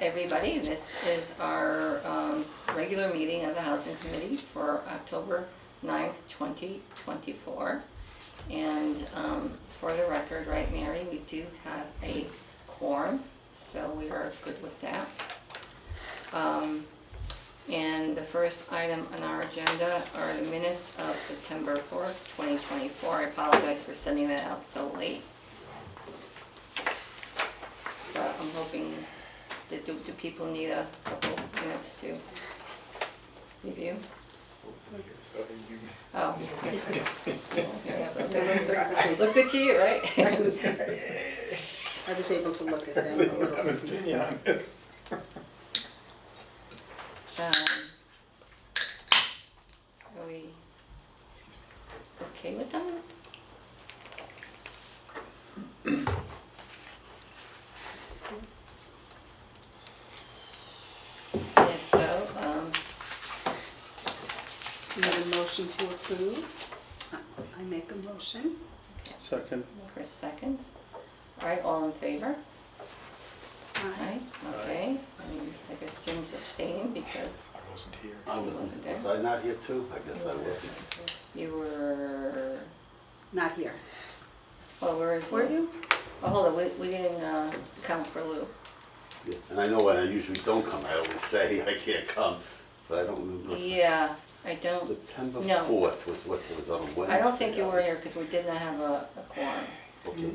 everybody. This is our regular meeting of the Housing Committee for October 9th, 2024. And for the record, right, Mary, we do have a quorum, so we are good with that. And the first item on our agenda are the minutes of September 4th, 2024. I apologize for sending that out so late. But I'm hoping, do people need a couple minutes to review? Oh. Look good to you, right? I was able to look at them a little bit. Yeah, on this. Are we okay with them? And if so, You need a motion to approve? I make a motion. Second. Chris seconds. All right, all in favor? Aye, okay. And I guess Jim's abstaining because I wasn't here. I wasn't there. Was I not here too? I guess I wasn't. you were, Not here. oh, where is Lou? Were you? Oh, hold on, we didn't count for Lou. Yeah. And I know when I usually don't come, I always say I can't come, but I don't remember. Yeah, I don't, September No. 4th was what was on Wednesday. I don't think you were here because we did not have a quorum, Okay.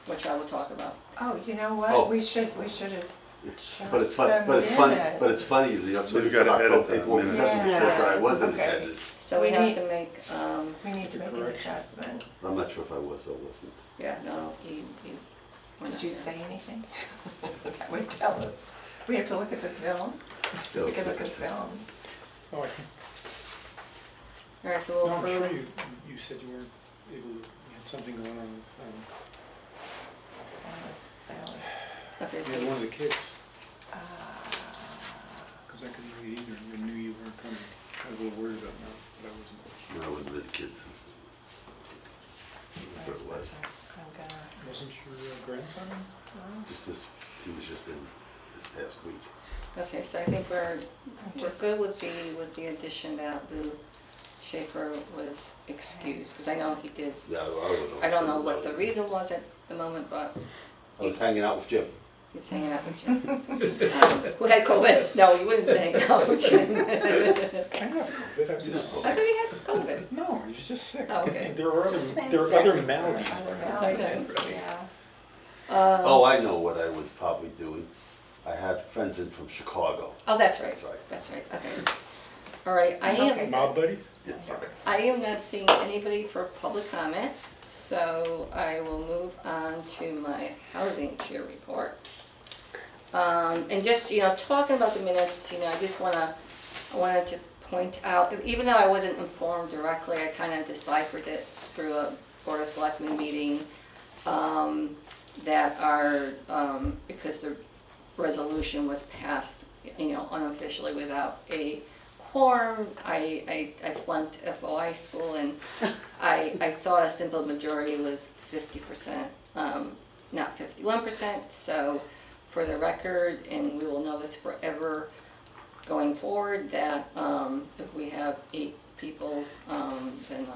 which I will talk about. Oh, you know what? Oh. We should have. But it's funny. Just But it's funny. minutes. But it's funny. You know, So we it's gotta edit October. that It says minutes. that I was in Okay. attendance. So we We have need- to make, We need to make an correction. adjustment. I'm not sure if I was or wasn't. yeah, no, you were not Did you here. say anything? That would tell us. We have to look at the film. We can look at the film. Oh, I think, All right, so we'll no, I'm sure approve. you said you weren't able to, you had something going on with, Okay, you had so, one of the kids, Uh, because I couldn't read either, and I knew you weren't coming. I was a little worried about that, but I wasn't. No, I wasn't with the kids. Whatever it was. I'm gonna. Wasn't your grandson? Just this. He was just in this past week. okay, so I think we're good with the addition that Lou Schaefer was excused, because I know he did. Yeah, I don't know what the reason was at the moment, but I was hanging out with Jim. he's hanging out with Jim. Who had COVID? No, you wouldn't hang out with Jim. I didn't have COVID, I was I just, thought he had COVID. no, I was just sick. Oh, okay. There were Just plain other sick. maladies. Other Oh, values, nice. yeah. Oh, I know what I was probably doing. I had friends in from Chicago. Oh, that's right. That's right. That's right, okay. All right, Okay. Mob buddies? Yes. I am not seeing anybody for public comment, so I will move on to my housing chair report. And just, talking about the minutes, I just wanted to point out, even though I wasn't informed directly, I kind of deciphered it through a Board of Selectmen meeting, that are, because the resolution was passed, unofficially without a quorum. I flunked FOI school, and I thought a simple majority was 50%, not 51%. So for the record, and we will know this forever going forward, that if we have 8 people, then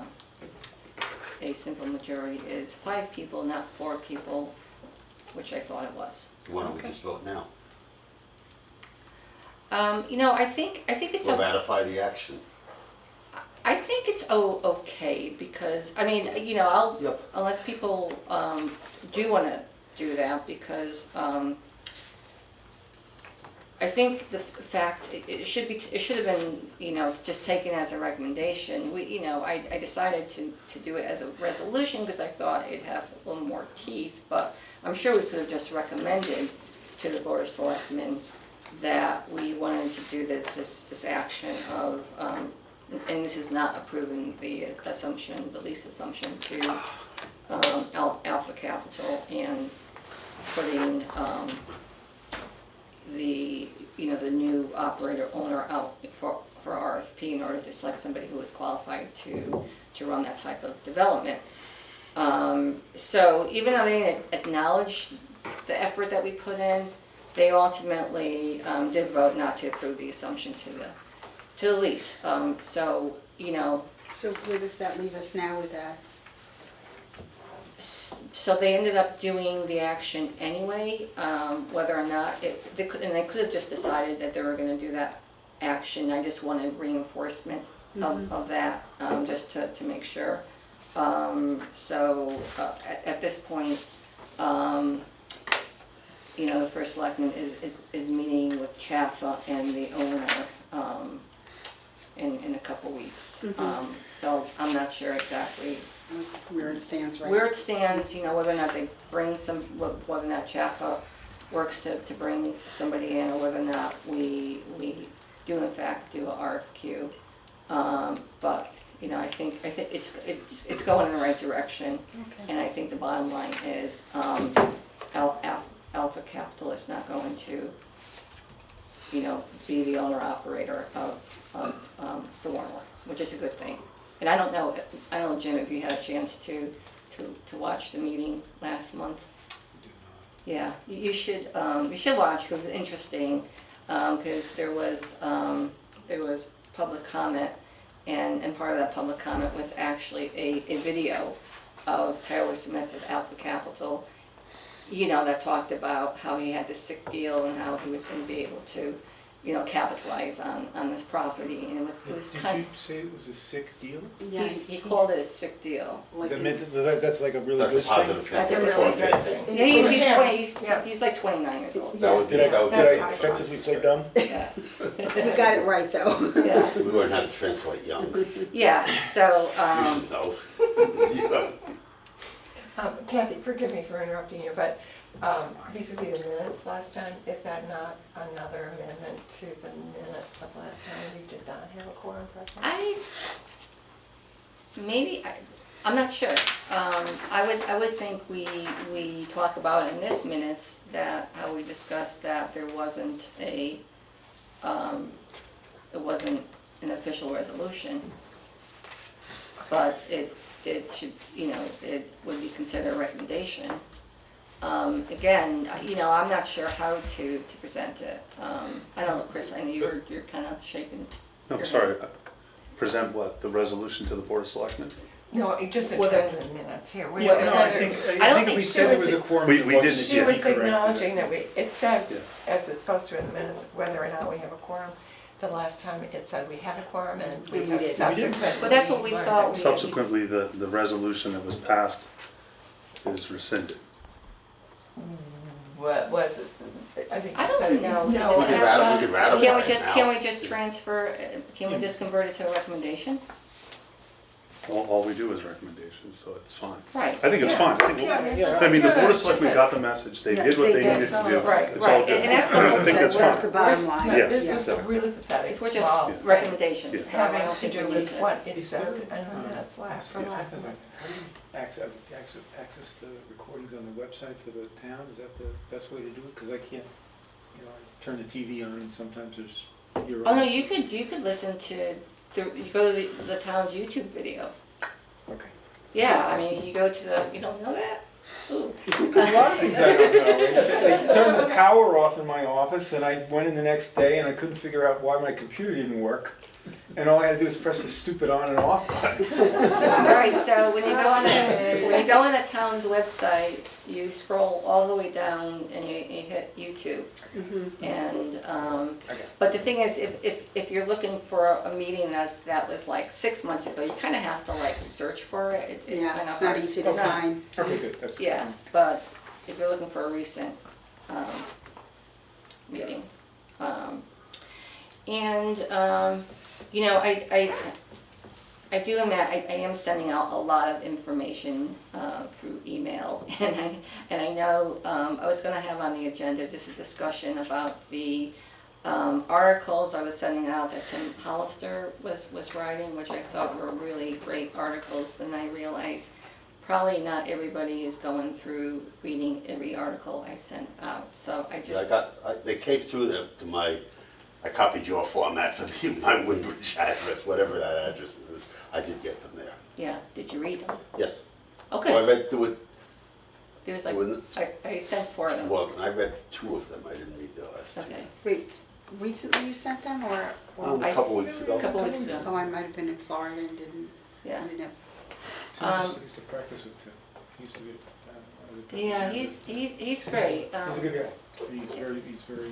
a simple majority is 5 people, not 4 people, which I thought it was. So why don't we Okay. just vote now? I think it's We'll ratify the action. I think it's okay, because I'll Yep. unless people do want to do that, because I think the fact it should have been just taken as a recommendation. I decided to do it as a resolution because I thought it'd have a little more teeth, but I'm sure we could have just recommended to the Board of Selectmen that we wanted to do this action of, and this is not approving the lease assumption to Alpha Capital, and putting the new operator owner out for RFP in order to select somebody who is qualified to run that type of development. So even though they acknowledge the effort that we put in, they ultimately did vote not to approve the assumption to the lease. So, you know, So where does that leave us now with that? so they ended up doing the action anyway, whether or not, and they could have just decided that they were gonna do that action. I just wanted reinforcement of that, just to make sure. So at this point, you know, the first selectman is meeting with Chaffa and the owner in a couple weeks. So I'm not sure exactly Where it stands right where it stands, you know, whether or not they bring whether or not Chaffa works to bring somebody in, or whether or not we do in fact do a RFQ. But, you know, I think it's going in the right direction. Okay. And I think the bottom line is, Alpha Capital is not going to, you know, be the owner operator of the Warner, which is a good thing. And I don't know, Jim, if you had a chance to watch the meeting last month. Yeah, you should watch, because it's interesting, because there was public comment, and part of that public comment was actually a video of Tyler Smith at Alpha Capital, you know, that talked about how he had this sick deal and how he was going to be able to, you know, capitalize on this property, and it was Did kind you say it was a sick deal? Yeah, he called it a sick deal. like That the- meant that's like a really That's good a positive thing? That's a thing. really good Yes. thing. Yeah, he's Yeah. 20, Yes. he's like 29 years old. That would be, Did I that would That's did I high affect as we played dumb? Yeah, You got it right, though. yeah, we learned how to translate young. You yeah, so, should know. Yeah. Kathy, forgive me for interrupting you, but vis-a-vis the minutes last time, is that not another amendment to the minutes of last time? We did not have a quorum present? I'm not sure. I would think we talk about in this minutes that, how we discussed that there wasn't it wasn't an official resolution. But it should, you know, it would be considered a recommendation. Again, you know, I'm not sure how to present it. I don't know, Chris, I know you're kind of shaking. No, your sorry, head. present what, the resolution to the Board of Selectmen? No, it just in Whether- terms of the minutes here. Yeah, No, I think think we she said there was- was a quorum. We that did- wasn't yeah. She was incorrect. acknowledging that it says, as it's supposed to in the minutes, whether or not we have a quorum. The last time it said we had a quorum and we We have did. subsequently. But that's what we learned thought that we- Subsequently, the resolution that was passed is rescinded. What was it? I think I you don't said it. know. No, Does it it have- we could was- ratify Can we it just, now. can we just transfer, can we just convert it to a recommendation? All we do is recommendations, so it's fine. Right. I think it's Yeah. fine. I think- Yeah, there's Yeah. a- I mean, the yeah, Board of it's just Selectmen a- got the message, they Yeah, did what they they did. needed to do. Right, It's all right, good. and that's I think that's That's the fine. bottom line. No, Yes, this is a exactly. really pathetic, It's we're just small recommendations, Yeah. so I having don't to think do we need with to. what it Is says there, in the minutes last, from last month. How do you access the recordings on the website for the town? Is that the best way to do it? Because I can't, you know, I turn the TV on and sometimes there's your. Oh, no, you could listen to, you go to the town's YouTube video. Okay. Yeah, I mean, you go to you don't know that? Ooh. There's a lot of things I don't know. I turned the power off in my office and I went in the next day and I couldn't figure out why my computer didn't work. And all I had to do was press the stupid on and off buttons. Alright, so when you go on the town's website, you scroll all the way down and you hit YouTube. And, but the thing is, if you're looking for a meeting that was like 6 months ago, you kinda have to like search for it, it's kinda Yeah, hard. it's not easy to It's not- find. Okay, good, that's. Yeah, but if you're looking for a recent, meeting. You know, I do I am sending out a lot of information, through email, and I know, I was gonna have on the agenda just a discussion about the, articles I was sending out that Tim Hollister was writing, which I thought were really great articles, but then I realized probably not everybody is going through reading every article I sent out, so I just. They came through to my, I copied your format for my Woodbridge address, whatever that address is. I did get them there. Yeah, did you read them? Yes. Okay. Well, I read through it There's like, Wasn't I sent 4 of them. Well, I read 2 of them, I didn't read the last 2. Okay. Wait, recently you sent them or? A I couple s- weeks ago. Couple weeks ago, Oh, I might have been in Florida and didn't. yeah. ended up- Tim used to practice with Tim. He used to be. Yeah, he's great. He's a good guy. He's very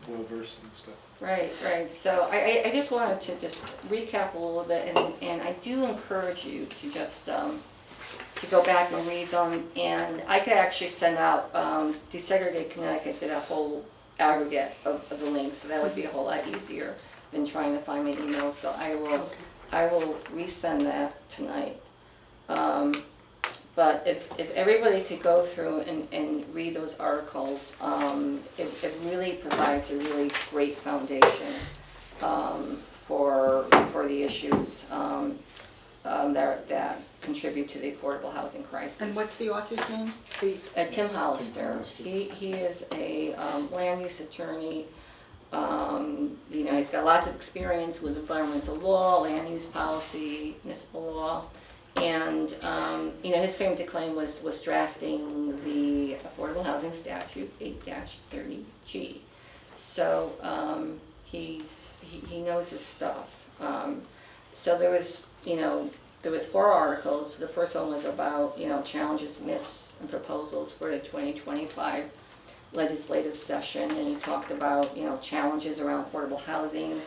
well versed in stuff. Right, right. So I just wanted to just recap a little bit, and I do encourage you to just to go back and read them. And I could actually send out Desegregate Connecticut did a whole aggregate of the links, so that would be a whole lot easier than trying to find my emails. So I will resend that tonight. But if everybody could go through and read those articles, it really provides a really great foundation for the issues that contribute to the affordable housing crisis. And what's the author's name? Tim Hollister. He is a land use attorney. He's got lots of experience with environmental law, land use policy, municipal law. And, his claim to claim was drafting the Affordable Housing Statute 8-30G. So, he knows his stuff. So there was 4 articles. The first one was about, challenges, myths, and proposals for the 2025 legislative session. And he talked about, challenges around affordable housing,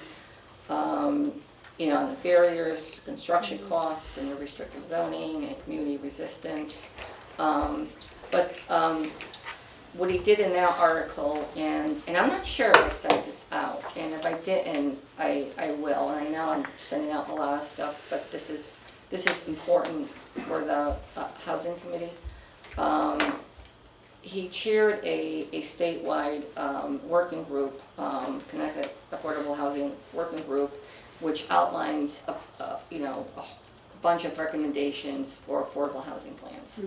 the barriers, construction costs, and the restrictive zoning, and community resistance. But what he did in that article, and I'm not sure if I sent this out, and if I didn't, I will. And I know I'm sending out a lot of stuff, but this is important for the housing committee. He chaired a statewide working group, Connecticut Affordable Housing Working Group, which outlines a bunch of recommendations for affordable housing plans.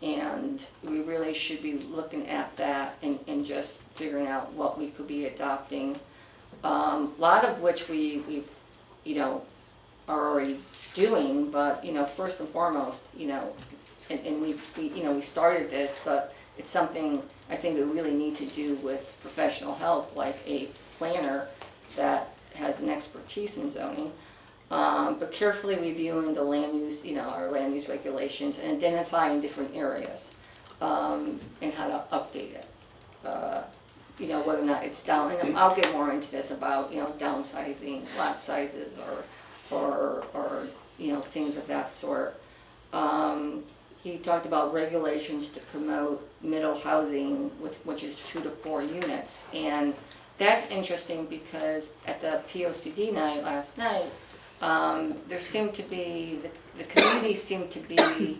And we really should be looking at that and just figuring out what we could be adopting. A lot of which we've are already doing, but first and foremost, and we started this, but it's something I think we really need to do with professional help, like a planner that has an expertise in zoning, but carefully reviewing the land use, our land use regulations, and identifying different areas, and how to update it. Whether or not it's down, and I'll get more into this about, downsizing, lot sizes, or things of that sort. He talked about regulations to promote middle housing, which is 2 to 4 units, and that's interesting because at the POCD night last night, there seemed to be, the community seemed to be,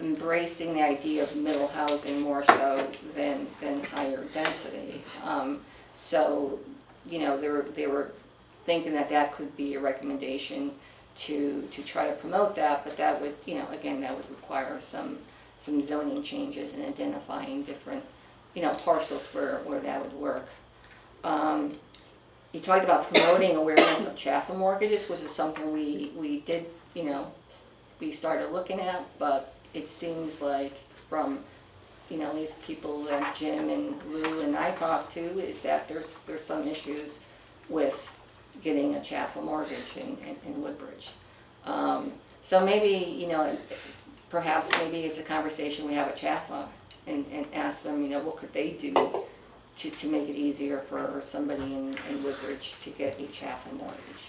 embracing the idea of middle housing more so than higher density. So, they were thinking that could be a recommendation to try to promote that, but that would, again, that would require some zoning changes and identifying different, parcels where that would work. He talked about promoting awareness of CHFA mortgages, which is something we did, we started looking at, but it seems like from, these people that Jim and Lou and I talked to, is that there's some issues with getting a CHFA mortgage in Woodbridge. So maybe, perhaps maybe it's a conversation we have at CHFA and ask them, what could they do to make it easier for somebody in Woodbridge to get a CHFA mortgage.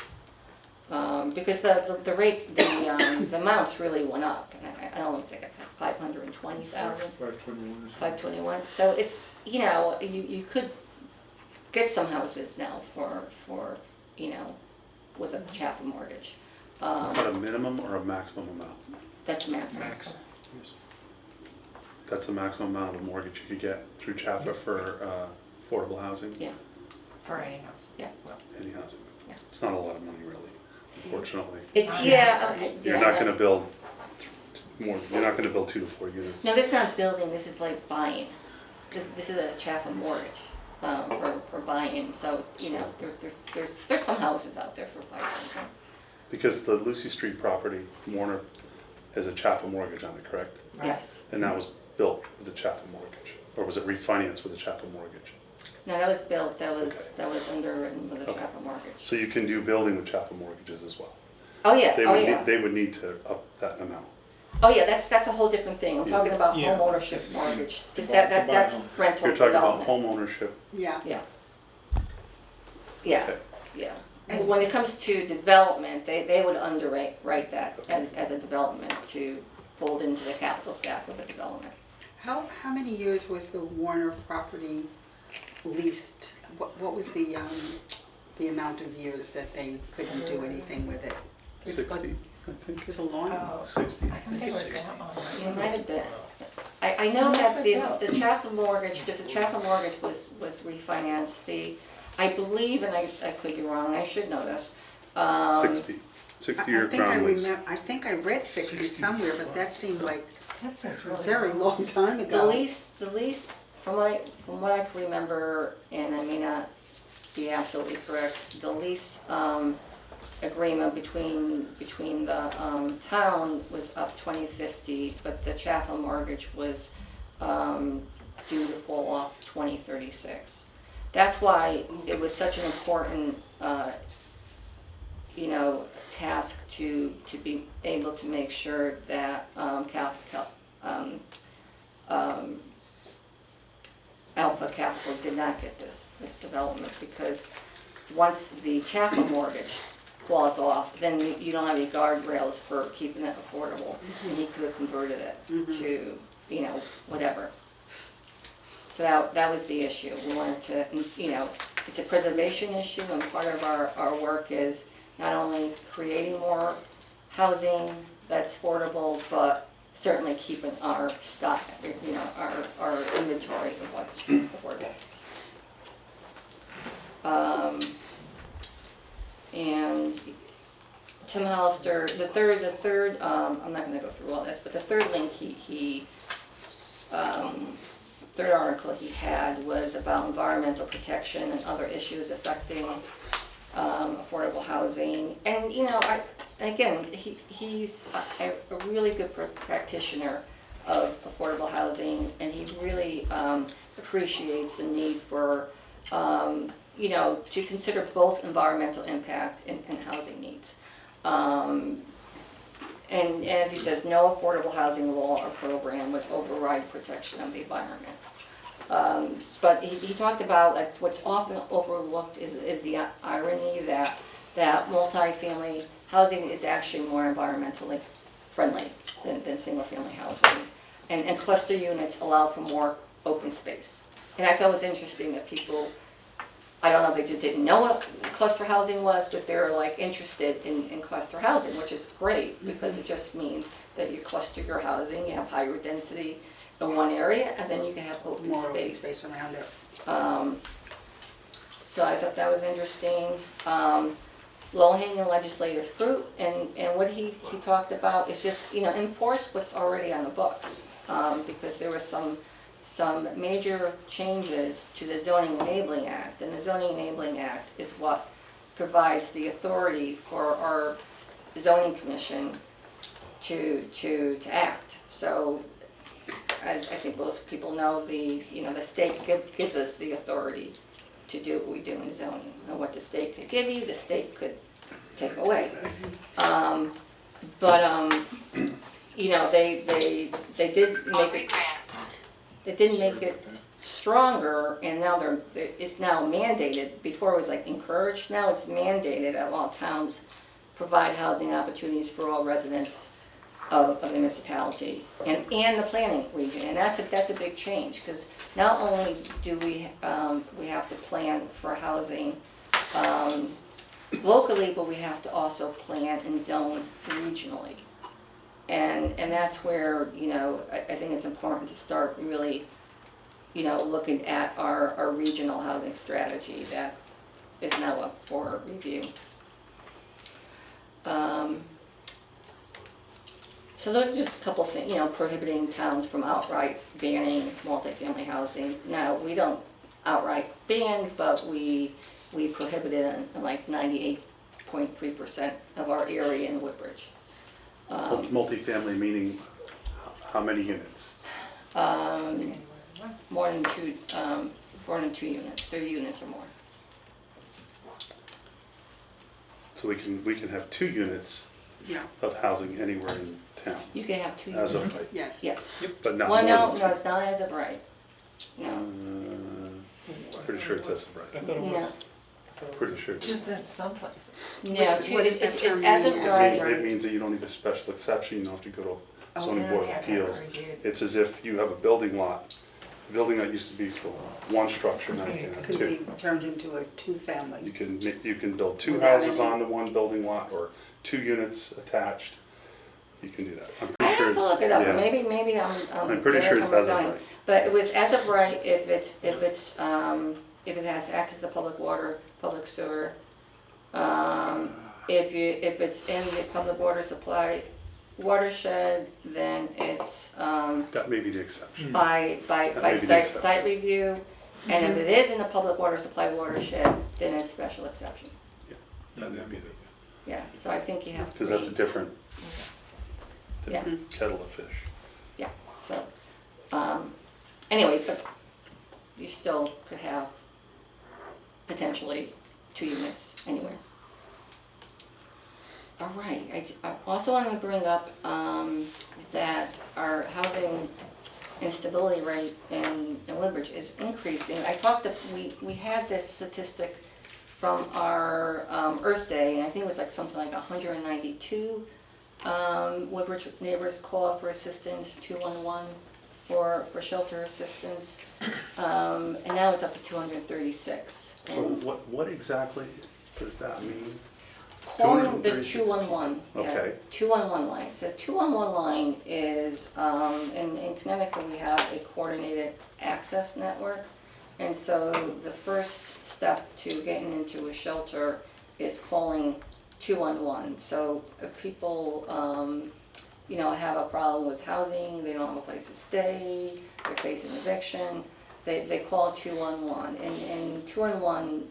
Because the rate, the amounts really went up. And I don't think it's 520,000. 521. 521. So it's, you could get some houses now for with a CHFA mortgage. Is that a minimum or a maximum amount? That's maximum. That's the maximum amount of a mortgage you could get through CHFA for affordable housing? Yeah. For any house. Yeah. Any housing? Yeah. It's not a lot of money, really, unfortunately. It's, You're not gonna build more, you're not gonna build 2 to 4 units. No, this is not building, this is like buying. This is a CHFA mortgage for buying. So, there's some houses out there for 500. Because the Lucy Street property, Warner has a Chaffel mortgage on it, correct? Yes. And that was built with a Chaffel mortgage, or was it refinanced with a Chaffel mortgage? No, that was built, that was, Okay. that was underwritten with a Okay. Chaffel mortgage. So you can do building with Chaffel mortgages as well? Oh, yeah, They oh, would yeah. need, they would need to up that amount. Oh, yeah, that's a whole different thing. I'm Yeah. talking about Yeah. home ownership mortgage. To That's buy home. rental You're talking about development. home ownership, Yeah. Yeah. Yeah, okay. yeah. When it comes to development, they would underwrite that as a development to fold into the capital stack of a development. How many years was the Warner property leased? What was the amount of years that they couldn't do anything with it? It's like- 60, I think. It was a long, Oh, 60. I think it was that long. It might have been. I know that the Chaffel mortgage, because the Chaffel mortgage was refinanced, I believe, and I could be wrong, I should know this. 60, 60-year ground lease. I think I read 60 somewhere, but that seemed like That seems a really very long time The ago. lease, from what I can remember, and I may not be absolutely correct, the lease agreement between the town was up 2050, but the Chaffel mortgage was due to fall off 2036. That's why it was such an important, task to be able to make sure that Alpha Capital did not get this development, because once the Chaffel mortgage falls off, then you don't have any guardrails for keeping it affordable, and he could have converted it to, whatever. So that was the issue. We wanted to, it's a preservation issue, and part of our work is not only creating more housing that's affordable, but certainly keeping our stock, our inventory of what's affordable. And Tim Hollister, the third, I'm not gonna go through all this, but the third link third article he had was about environmental protection and other issues affecting affordable housing. And he's a really good practitioner of affordable housing, and he really appreciates the need for to consider both environmental impact and housing needs. And as he says, no affordable housing law or program would override protection of the environment. But he talked about, like, what's often overlooked is the irony that multifamily housing is actually more environmentally friendly than single family housing. And cluster units allow for more open space. And I thought it was interesting that people, I don't know if they just didn't know what cluster housing was, but they're like interested in cluster housing, which is great, because it just means that you cluster your housing, you have higher density in one area, and then you can have open More open space. space around it. So I thought that was interesting. Low-hanging legislative fruit, and what he talked about is just, enforce what's already on the books, because there was some major changes to the Zoning Enabling Act, and the Zoning Enabling Act is what provides the authority for our zoning commission to act. So, as I think most people know, the state gives us the authority to do what we do in zoning. And what the state could give you, the state could take away. They did make it. They didn't make it stronger, and now it's now mandated. Before it was like encouraged, now it's mandated that all towns provide housing opportunities for all residents of the municipality and the planning region. And that's a big change, because not only do we have to plan for housing locally, but we have to also plan and zone regionally. And that's where, I think it's important to start really, looking at our regional housing strategy that is now up for review. So those are just a couple things, prohibiting towns from outright banning multifamily housing. Now, we don't outright ban, but we prohibit it in like 98.3% of our area in Woodbridge. Multifamily meaning how many units? More than two units, 3 units or more. So we can have 2 units Yeah, of housing anywhere in town You can have 2 as units. of right, yes. Yes. but not Well, more no, than no, 2. it's not as of right. No, Pretty sure it says it I right. thought it no, was. Pretty sure. Just in some places. no, What is that it's term as of mean? right. Right. It means that you don't need a special exception, you don't have to go to Oh, zoning no, board of yeah, appeals. reviewed. It's as if you have a building lot. The building lot used to be for one structure, now you can have Could 2. be turned into a You two-family. can build 2 Without houses any- onto one building lot, or 2 units attached. You can do that. I'm I pretty sure have to it's- look it up, yeah. maybe I'm pretty sure it's as of right. But it was as of right if it has access to public water, public sewer. If it's in the public water supply watershed, then it's, That may be the exception. by That may be the site exception. review. And if it is in the public water supply watershed, then it's special exception. That'd be the, Yeah, so I think you have because that's a 3. different Yeah. kettle of fish. Yeah, so, anyway, but you still could have potentially 2 units anywhere. All right, I also want to bring up, that our housing instability rate in Woodbridge is increasing. We had this statistic from our, Earth Day, and I think it was like something like 192 Woodbridge neighbors call for assistance, 211 for shelter assistance, and now it's up to 236. So And what exactly does that mean? calling the 236. 211, yeah, Okay. 211 line. So 211 line is, in Connecticut, we have a coordinated access network. And so the first step to getting into a shelter is calling 211. So if people, have a problem with housing, they don't have a place to stay, they're facing eviction, they call 211. And 211,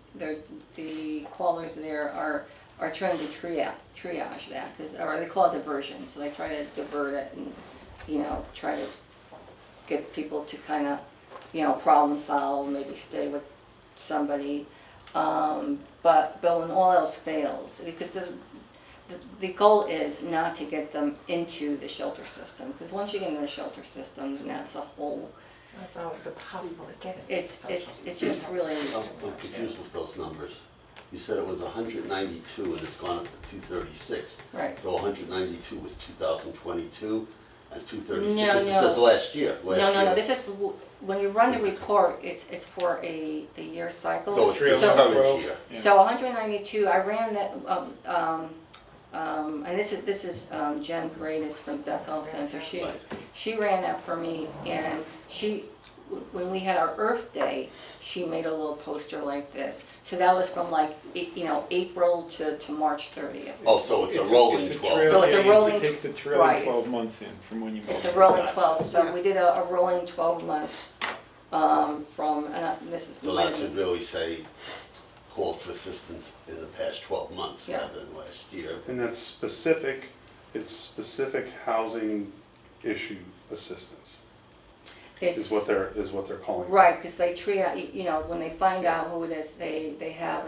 the callers there are trying to triage that, or they call it diversion. So they try to divert it and, try to get people to kind of, problem solve, maybe stay with somebody. But when all else fails, because the goal is not to get them into the shelter system, because once you get into the shelter system, then that's a whole, It's always impossible to get it. it's just really, I'm confused with those numbers. You said it was 192 and it's gone up to 236. right. So 192 was 2022 and 236, No, this no. says last year. No, this is, when you run the report, it's for a year cycle. So it's the So- coverage year. Yeah. So 192, I ran that, and this is Jen Paredes from Bethel Center. She ran that for me, and when we had our Earth Day, she made a little poster like this. So that was from April to March 30th. Oh, so it's a rolling 12. So it's a rolling It takes the right, trailing it's- 12 months in from when you. It's a mow. rolling Gotcha. 12, so Yeah. we did a rolling 12 months from, this is. So that should really say called for assistance in the past 12 months Yeah. rather than last year. And that's specific, it's specific housing issue assistance, is what they're calling it. Right, because they triage, when they find out who it is, they have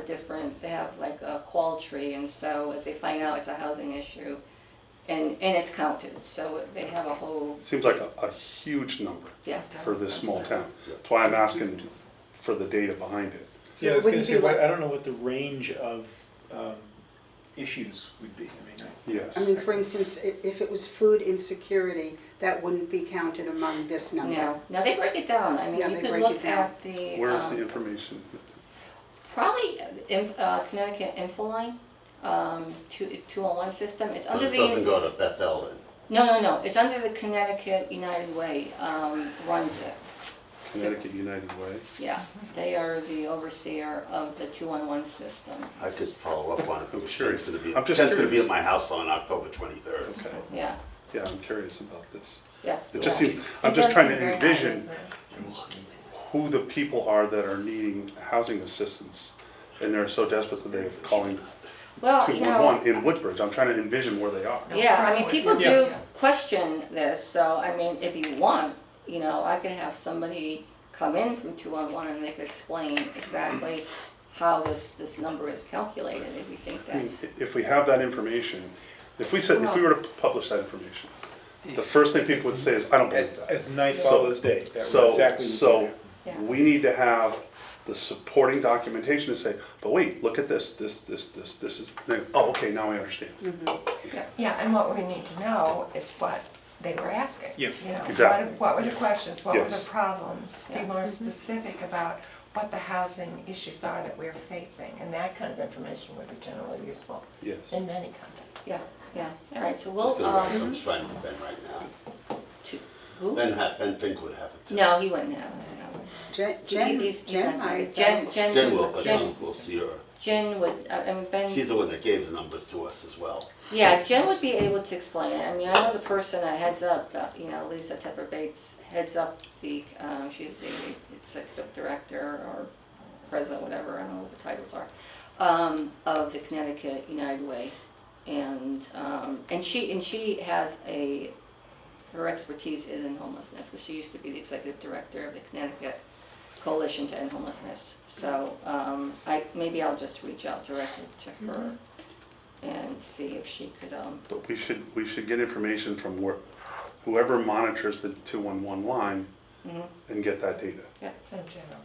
like a call tree, and so if they find out it's a housing issue, and it's counted, so they have a whole, Seems like a huge number yeah. for this small town. That's why I'm asking for the data behind it. Yeah, I was Wouldn't gonna it say, be like- I don't know what the range of issues would be. Yes. I mean, for instance, if it was food insecurity, that wouldn't be counted among this number. No, they break it down, I mean, Yeah, you they could break look it down. at the. Where is the information? Probably Connecticut Infoline, 201 system, it's So under it the. doesn't go to Bethel then? No, it's under the Connecticut United Way, runs it. Connecticut United Way? Yeah, they are the overseer of the 211 system. I could follow up on it. I'm sure. Ken's gonna be, I'm just Ken's gonna be curious. at my house on October 23rd. Okay. Yeah, Yeah, I'm curious about this. yeah. It just yeah. seems, I'm It just does trying seem to very envision Isn't it? who the people are that are needing housing assistance, and they're so desperate that they're calling Well, you know, 211 in Woodbridge. I'm trying to envision where they are. yeah, I mean, people Yeah. do question this, so, I mean, if you want, you know, I could have somebody come in from 211 and they could explain exactly how this number is calculated, if you think I mean, that's, if we have that information, if we were to publish that information, the first thing people would say is, I don't believe As, that. as night So- follows day, that was So, exactly. so Yeah. we need to have the supporting documentation to say, but wait, look at this is, then, oh, okay, now I understand. Yeah, and what we need to know is what they were asking. Yeah, You know, exactly. what were the questions, what were Yes. the problems? Be Yeah. more specific about what the housing issues are that we're facing, and that kind of information would be generally useful Yes. in many contexts. yeah, all right, so Let's we'll, go right. I'm just trying to Ben right now. who? Ben Fink would have it too. No, he wouldn't have it. He's Jen not might. Jen Jen will, but Jen, we'll see her. Jen would, I mean, Ben. She's the one that gave the numbers to us as well. Yeah, Jen would be able to explain it. I mean, I know the person that heads up, you know, Lisa Tepper Bates heads up the, she's the executive director or president, whatever, I don't know what the titles are, of the Connecticut United Way. And she has her expertise is in homelessness, because she used to be the executive director of the Connecticut Coalition to End Homelessness. So, maybe I'll just reach out directly to her and see if she could, But we should get information from whoever monitors the 211 line and get that data. It's in general.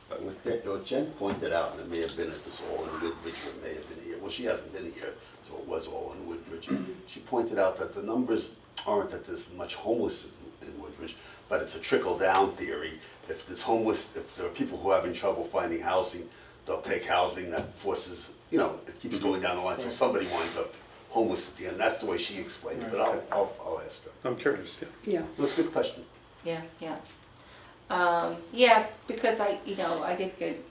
But what Jen pointed out, and it may have been at this All in Woodbridge, or it may have been here, well, she hasn't been here, so it was All in Woodbridge. She pointed out that the numbers aren't that there's much homeless in Woodbridge, but it's a trickle-down theory. If there are people who are having trouble finding housing, they'll take housing that forces, you know, it keeps going down the line, so somebody winds up homeless at the end. That's the way she explained it, but I'll ask her. I'm curious, yeah. Yeah. That's a good question. yeah. Yeah, because I did get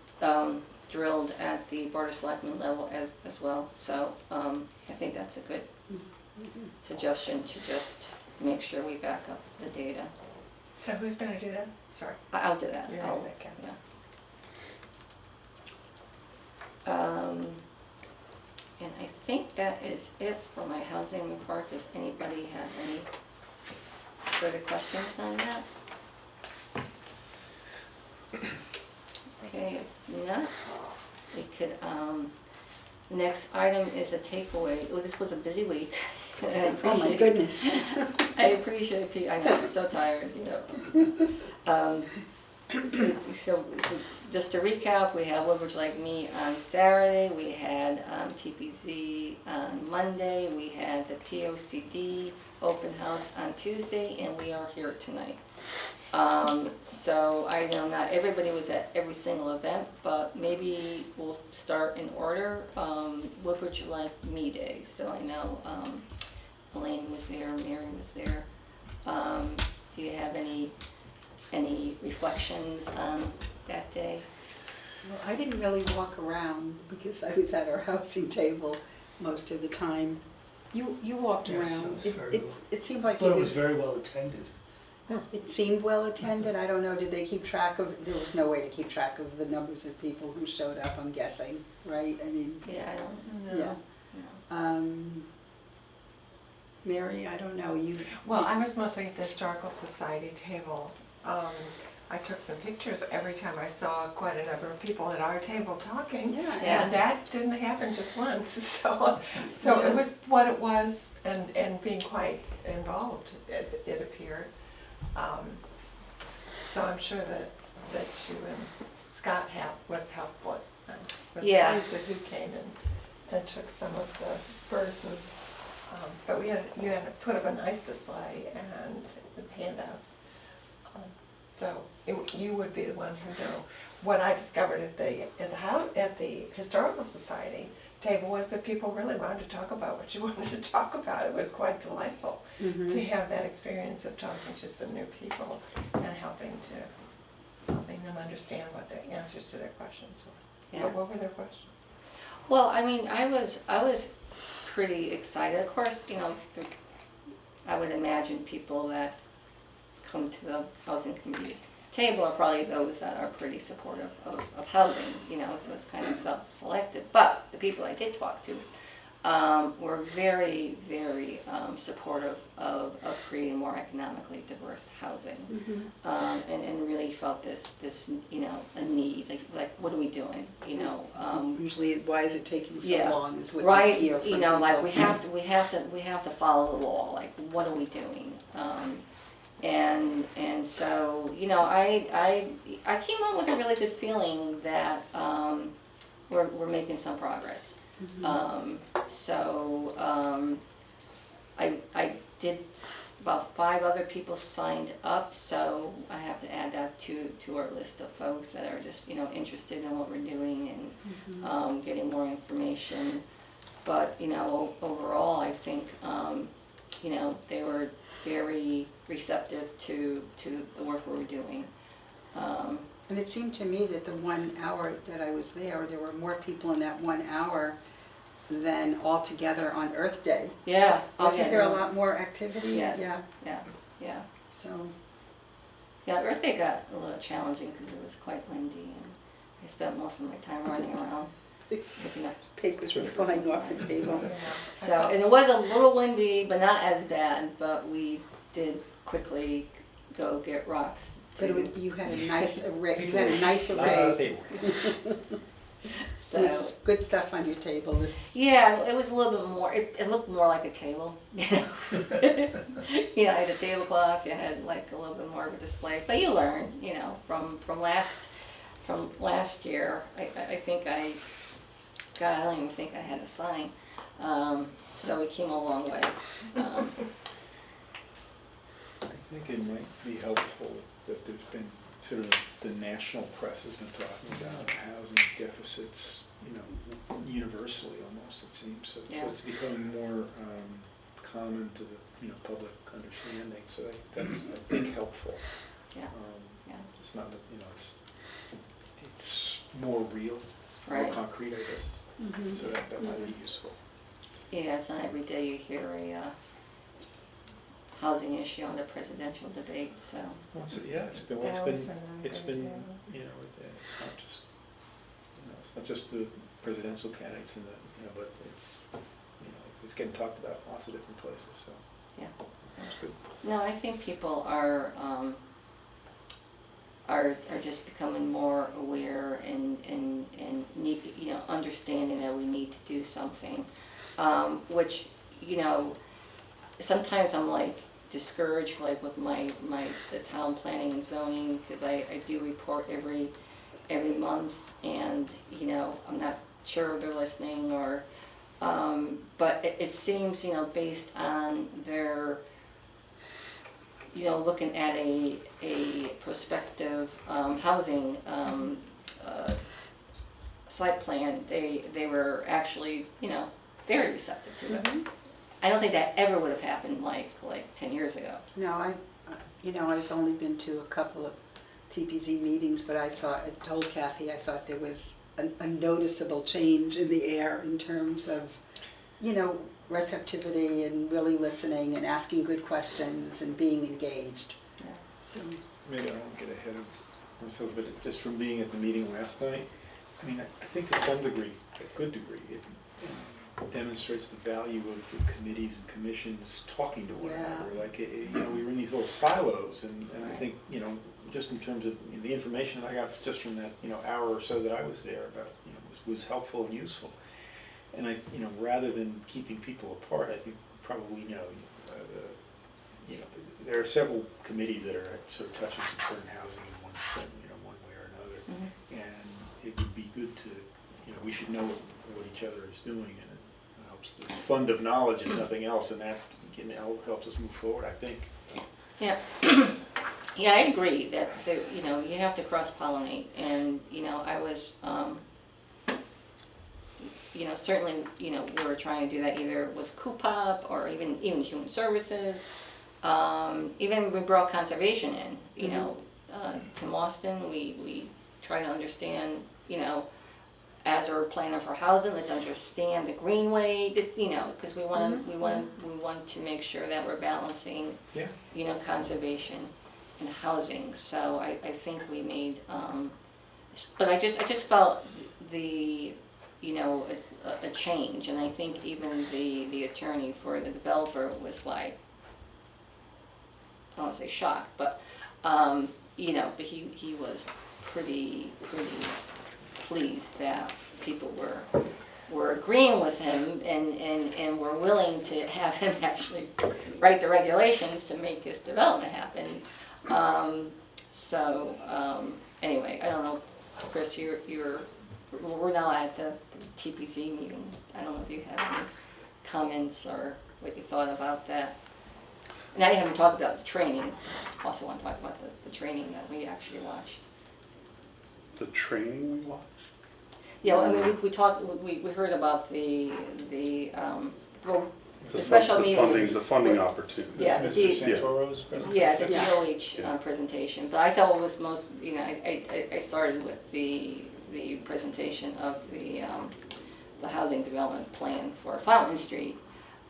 drilled at the Board of Selectmen level as well, so I think that's a good suggestion to just make sure we back up the data. So who's gonna do that? Sorry. I'll do that. You're gonna I'll- do that, Kathy. yeah. And I think that is it for my housing report. Does anybody have any further questions on that? Okay, if not, we could, next item is a takeaway. Oh, this was a busy week. And I Oh my appreciate- goodness. I appreciate Pete, I know, I'm so tired, you know. So just to recap, we had Woodbridge Lake Meet on Saturday, we had TPZ on Monday, we had the POCD open house on Tuesday, and we are here tonight. So I know not everybody was at every single event, but maybe we'll start in order. Woodbridge Lake Me Day, so I know Elaine was there, Mary was there. Do you have any reflections on that day? Well, I didn't really walk around because I was at our housing table most of the time. You walked Yes, around. it was very well. It seemed like But it it was was, very well attended. it seemed well attended. I don't know, did they keep track of, there was no way to keep track of the numbers of people who showed up, I'm guessing, right? I mean, Yeah, I don't, yeah. know. Mary, I don't know, you. Well, I was mostly at the Historical Society table. I took some pictures every time I saw quite a number of people at our table talking. Yeah. Yeah. And that didn't happen just once, so it was what it was, and being quite involved, it appeared. So I'm sure that you and Scott was helpful, and was Yeah. pleased that you came and took some of the burden. But you had to put up a nice display and with handouts. So you would be the one who know. What I discovered at the Historical Society table was that people really wanted to talk about what you wanted to talk about. It was quite delightful to have that experience of talking to some new people and helping them understand what the answers to their questions were. Yeah. But what were their questions? Well, I mean, I was pretty excited. Of course, you know, I would imagine people that come to the housing committee table are probably those that are pretty supportive of housing, you know, so it's kind of self-selected. But the people I did talk to were very, very supportive of creating more economically diverse housing, and really felt this you know, a need, like what are we doing, you know? Usually, why is it taking so Yeah, long is what right, you hear from you know, like people. we have to follow the law, like what are we doing? And so, you know, I came out with a really good feeling that we're making some progress. I did, about 5 other people signed up, so I have to add that to our list of folks that are just, you know, interested in what we're doing and getting more information. But, you know, overall, I think, you know, they were very receptive to the work we were doing. And it seemed to me that the 1 hour that I was there were more people in that 1 hour than all together on Earth Day. Yeah. Wasn't there a lot more activity? Yes. Yeah. So, Yeah, Earth Day got a little challenging because it was quite windy, and I spent most of my time running around picking up. papers were flying off the table. Yeah. So, and it was a little windy, but not as bad, but we did quickly go get rocks. But you had a nice array. You had a nice Lot of array. people. So, There was good stuff on your table. This. yeah, it was a little bit more, it looked more like a table, you know. You know, I had a tablecloth, you had like a little bit more of a display, but you learn, you know, from last year. I think God, I don't even think I had a sign. So we came a long way. I think it might be helpful that there's been sort of the national press has been talking about housing deficits, you know, universally almost, it seems. So Yeah. it's becoming more common to the, you know, public understanding. So that's, I think, helpful. Yeah. Yeah. It's not, that, you know, it's more real, more Right. concrete, I guess. So that might be useful. Yeah, it's not every day you hear a housing issue on the presidential debate, so. Well, so, yeah, it's been, That was a it's been, number, you know, it's not just, you know, it's not just the presidential candidates and the, you know, but it's, you know, it's getting talked about in lots of different places, so. Yeah. That's good. No, I think people are just becoming more aware and need, you know, understanding that we need to do something, which, you know, sometimes I'm like discouraged, like with the town planning and zoning, because I do report every month, and, you know, I'm not sure if they're listening or, but it seems, you know, based on their, you know, looking at a prospective housing site plan, they were actually, you know, very receptive to it. I don't think that ever would have happened like 10 years ago. No, you know, I've only been to a couple of TPZ meetings, but I told Kathy, I thought there was a noticeable change in the air in terms of, you know, receptivity and really listening and asking good questions and being engaged. Yeah. So, Maybe I won't get ahead of myself, but just from being at the meeting last night, I mean, I think to some degree, a good degree, it demonstrates the value of the committees and commissions talking to one another. Like, you know, we were in these little silos, and I think, you know, just in terms of, you know, the information that I got just from that, you know, hour or so that I was there about, you know, was helpful and useful. And I, you know, rather than keeping people apart, I think probably, you know, there are several committees that are sort of touching some certain housing in one, you know, one way or another. And it would be good to, you know, we should know what each other is doing, and it helps the fund of knowledge if nothing else, and that helps us move forward, I think. Yeah. Yeah, I agree that, you know, you have to cross-pollinate, and, you know, I was, you know, certainly, you know, we were trying to do that either with COOPOP or even Human Services. Even we brought conservation in, you know, Tim Austin, we try to understand, you know, as we're planning for housing, let's understand the greenway, you know, because we want to make sure that we're balancing, you know, conservation in housing, so I think we made, but I just felt the, you know, a change, and I think even the attorney for the developer was like, I don't wanna say shocked, but, you know, but he was pretty pleased that people were agreeing with him and were willing to have him actually write the regulations to make this development happen. Anyway, I don't know, Chris, we're now at the TPC meeting. I don't know if you have any comments or what you thought about that. Now you haven't talked about the training. Also want to talk about the training that we actually watched. The training we watched? Yeah, well, I mean, we heard about the special meetings. The funding opportunity. Yeah, Mr. Santoro's presentation? Yeah, the Yeah. DOH presentation, but I thought it was most, you know, I started with the presentation of the housing development plan for Fountain Street.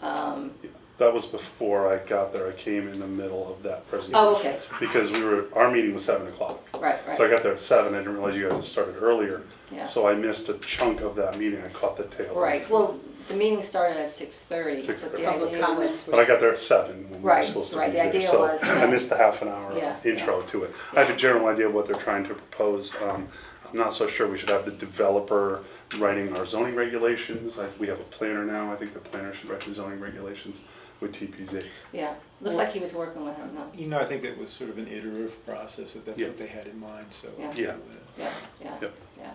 That was before I got there. I came in the middle of that presentation. Oh, okay, Because our meeting was 7 o'clock. right, So I right, got there at 7, I didn't realize you guys had started earlier. yeah, So I missed a chunk of that meeting, I caught the tail. right, well, the meeting started at 6:30, but 6:30. the Public idea comments was, were. But I got there at 7 when we were Right, supposed to right, be the there. idea So was, I missed the half an hour Yeah, intro to it. I have a general idea of what they're trying to propose. I'm not so sure we should have the developer writing our zoning regulations. We have a planner now, I think the planner should write the zoning regulations with TPZ. yeah, looks like he was working with him, huh? You know, I think it was sort of an iterative process, that's Yeah. what they had in mind, so. Yeah. Yeah. Yeah, yeah, Yep. yeah.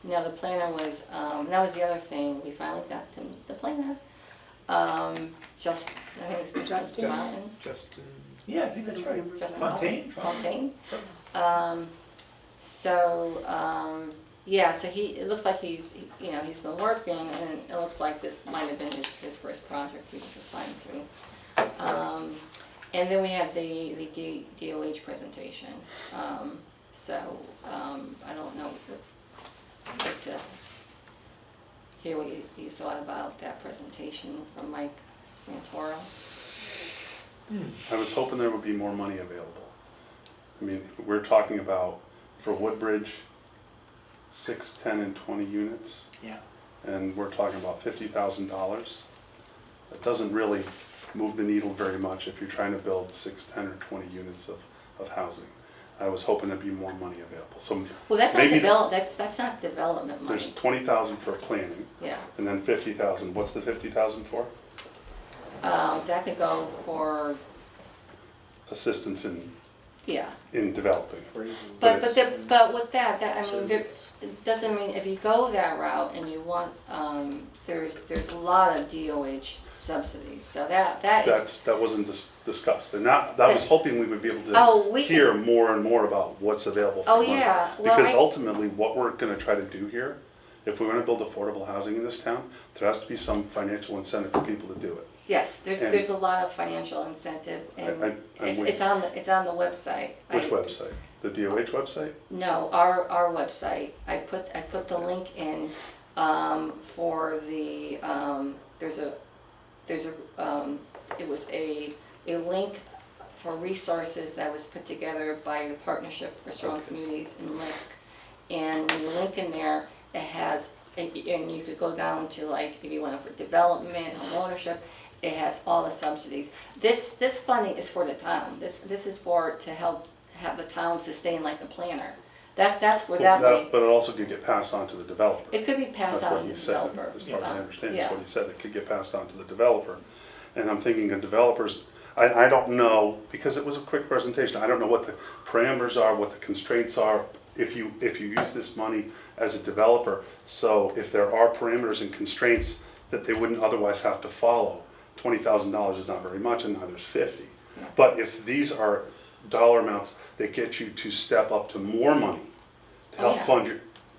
Now, the planner was, that was the other thing, we finally got to the planner. I think it's Justin Martin. Justin, yeah, I think that's right. Justin Fontaine. Fontaine. Yeah, so it looks like he's been working, and it looks like this might have been his first project he was assigned to. And then we have the DOH presentation. I don't know, I'd like to hear what you thought about that presentation from Mike Santoro. I was hoping there would be more money available. I mean, we're talking about, for Woodbridge, 6, 10, and 20 units, Yeah. and we're talking about $50,000. That doesn't really move the needle very much if you're trying to build 6, 10, or 20 units of housing. I was hoping there'd be more money available. So Well, that's not maybe that's not development money. there's 20,000 for planning, Yeah, and then 50,000. What's the 50,000 for? that could go for, Assistance yeah. in developing. But with that, I mean, it doesn't mean, if you go that route and you want, there's a lot of DOH subsidies, so that is. That wasn't discussed, and I was hoping we would be able Oh, to we hear can- more and more about what's available for Oh, money. yeah. Well, Because I- ultimately, what we're gonna try to do here, if we're gonna build affordable housing in this town, there has to be some financial incentive for people to do it. Yes, And- there's a lot of financial incentive, and I'm it's with- on the website. Which website? The DOH website? No, our website. I put the link in for the it was a link for resources that was put together by the Partnership for Strong Okay. Communities in LISC, and when you link in there, it has, and you could go down to, like, if you went for development, home ownership, it has all the subsidies. This funding is for the town. This is to help have the town sustain like the planner. That's where that money. But it also could get passed on to the developer. It could be passed That's what on to he the said, developer. as far as I understand, that's Yeah. what he said, it could get passed on to the developer. And I'm thinking of developers, I don't know, because it was a quick presentation, I don't know what the parameters are, what the constraints are, if you use this money as a developer. So if there are parameters and constraints that they wouldn't otherwise have to follow, $20,000 is not very much, and neither is 50. Yeah. But if these are dollar amounts that get you to step up to more money to Oh, help yeah. fund your,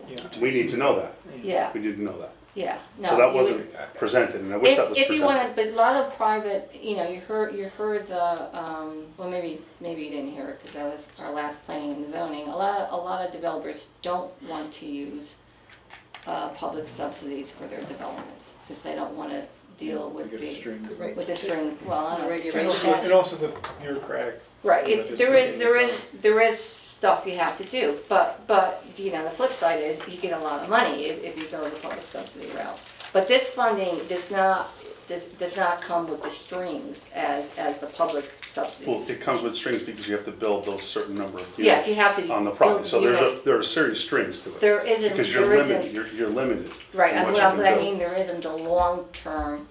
Yeah. we need to know that. Yeah, We need to know that. yeah. No, So that you wasn't would- presented, and I wish that was If presented. you wanted, but a lot of private, you heard the, well, maybe you didn't hear it, because that was our last planning and zoning. A lot of developers don't want to use public subsidies for their developments, because they don't want to deal with They get a the, string. Right. with the string, well, I don't know, if it's Regulations. string And also the bureaucratic Right, You're not just there is stuff you have to do, but, you know, the flip side is you get a lot of money if you go the public subsidy route. But this funding does not come with the strings as the public Well, subsidies. it comes with strings because you have to build those certain number of Yes, units you have to on the property. build So units. there are serious strings to it. There isn't, Because you're there limited, isn't, you're limited. right, in and what you what can I build. mean, there isn't a long-term,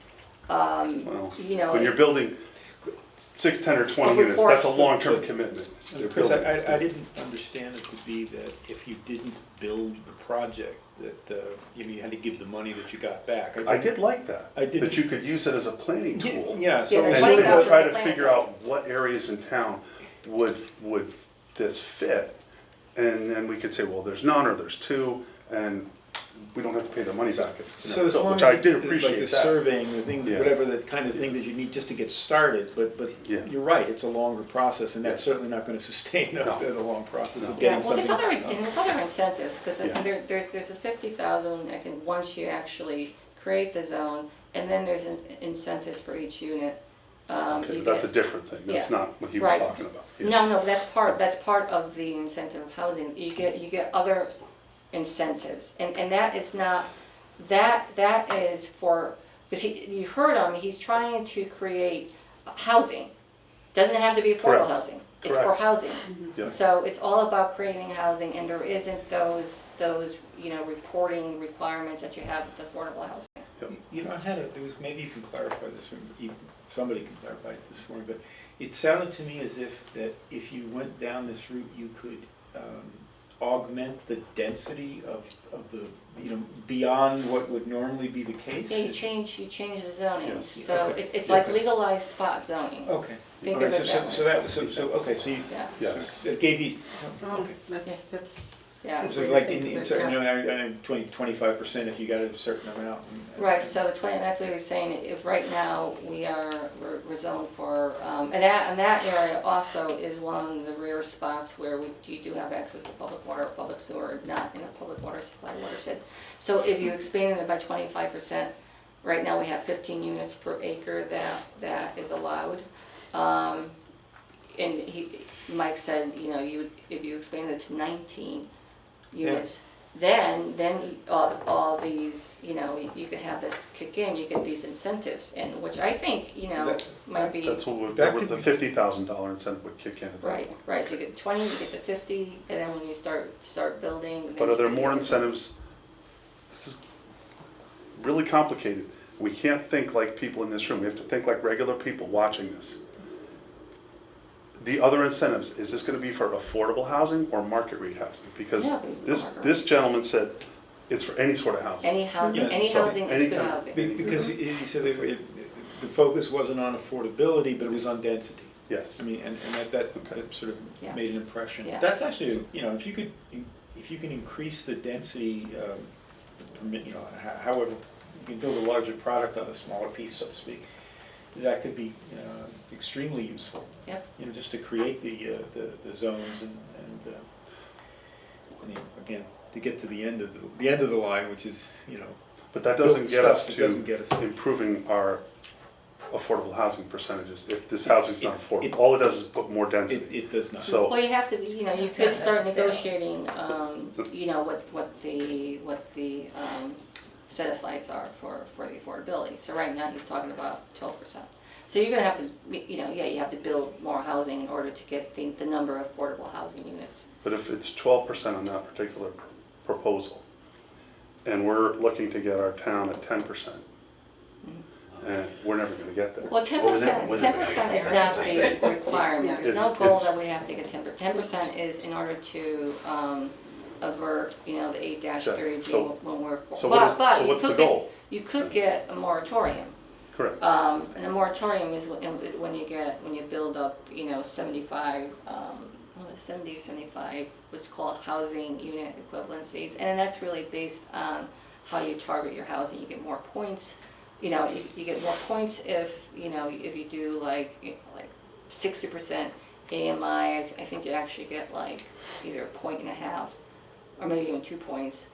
Well, you know. when you're building 6, 10, or 20 Over units, that's a course. long-term commitment. They're Chris, building. I didn't understand it to be that if you didn't build the project, that you had to give the money that you got back. I did like that. I didn't- That you could use it as a planning tool. Yeah, so. Yeah, And the so- then 20,000 try to plan figure tool. out what areas in town would this fit. And then we could say, well, there's none, or there's 2, and we don't have to pay the money back if it's So never as built, long which as I you did did, like appreciate the that. surveying, the things, Yeah. whatever, the kind of thing that you need just to get started, but Yeah. you're right, it's a longer process, and that's Yeah. certainly not gonna sustain a No. long process of No. Yeah, getting well, something and done. there's other incentives, because Yeah. there's a 50,000, I think, once you actually create the zone, and then there's incentives for each unit. Okay, You but that's a get- different thing. That's yeah. not what he was Right. talking about. Yeah. No, that's part of the incentive of housing. You get other incentives, and that is not, that is for, because you heard him, he's trying to create housing. Doesn't have to be affordable Correct. housing, it's for Correct. housing. Yeah. So it's all about creating housing, and there isn't those, you know, reporting requirements that you have with affordable housing. You know, there was, maybe you can clarify this, or somebody can clarify this for me, but it sounded to me as if that if you went down this route, you could augment the density of the, you know, beyond what would normally be the case? Yeah, you change the zoning, Yes. so Okay. it's like Okay. legalized spot zoning. Okay. Think All of right, it so- that so way. that, so, okay, so you, Yeah, Yes. so it gave you, Oh, okay. that's, yeah. So like Think of in it, certain, you yeah. know, 25% if you got a certain amount. Right, so the 20, that's what he was saying, if right now we're zoned for, and that area also is one of the rare spots where you do have access to public water, public sewer, not in a public water supply watershed. So if you expanded it by 25%, right now we have 15 units per acre that is allowed. And Mike said, you know, if you expand it to 19 units, then all these, you know, you could have this kick in, you get these incentives, and which I think, you know, might be, That's what That would, could the be- $50,000 incentive would kick in at that right, point. right, so you get 20, you get the 50, and then when you start building. then But you are there get the more other incentives? This is really complicated. We can't think like people in this room. We have to think like regular people watching this. The other incentives, is this gonna be for affordable housing or market rate housing? Because Yeah, it'd be this market gentleman said it's for any sort of housing. Any housing, Yeah, any so housing any is good kind- housing. Because he said the focus wasn't on affordability, but it was on density. Yes. I mean, and that sort of Yeah. made an impression. Yeah. That's actually, you know, if you can increase the density, you know, however, you can build a larger product on a smaller piece, so to speak, that could be extremely useful. Yep. You know, just to create the zones and again, to get to the end of the line, which is, you know, But that doesn't built get us stuff, it doesn't get us to there. improving our affordable housing percentages. If this housing's not It- affordable, it- all it does is put more density. it does not. So- Well, you have to, you know, you It's could not start necessarily. negotiating, you know, what the set-asides are for the affordability. So right now, he's talking about 12%. So you're gonna have to, you know, yeah, you have to build more housing in order to get the number of affordable housing units. But if it's 12% on that particular proposal, and we're looking to get our town at 10%, and we're never gonna get there. Well, 10%, Well, then- 10% is not the requirement, there's no It's- goal it's- that we have to get 10%. 10% is in order to avert, you know, the 8-30 So- when we're. So but so you what's the could get- goal? You could get a moratorium. Correct. And a moratorium is when you build up, you know, 75, 70 or 75, what's called housing unit equivalencies. And that's really based on how you target your housing. You get more points, you know, you get more points if, you know, if you do like 60% AMI, I think you actually get like either 1.5 or maybe even 2 points.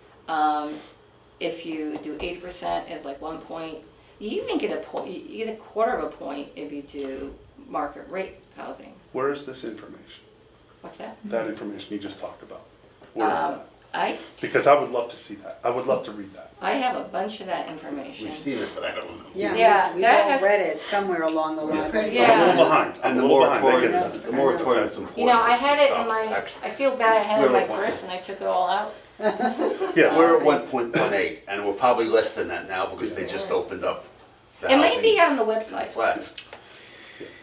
If you do 80% is like 1 point. You even get a point, you get a quarter of a point if you do market rate housing. Where is this information? What's that? That information you just talked about? Where is that? Because I would love to see that. I would love to read that. I have a bunch of that information. We've seen it, but I don't know. Yeah, we've that all has- read it somewhere along the line. Yeah. I'm a little behind. I'm And a the little behind. I moratorium, get it. the moratorium is important. You know, I had it in Stops my, action. I feel bad, I had it in my We're- purse and I took it all out. Yes. We're at 1.18, and we're probably less than that now because they just opened up the It may be housing on the website. flats.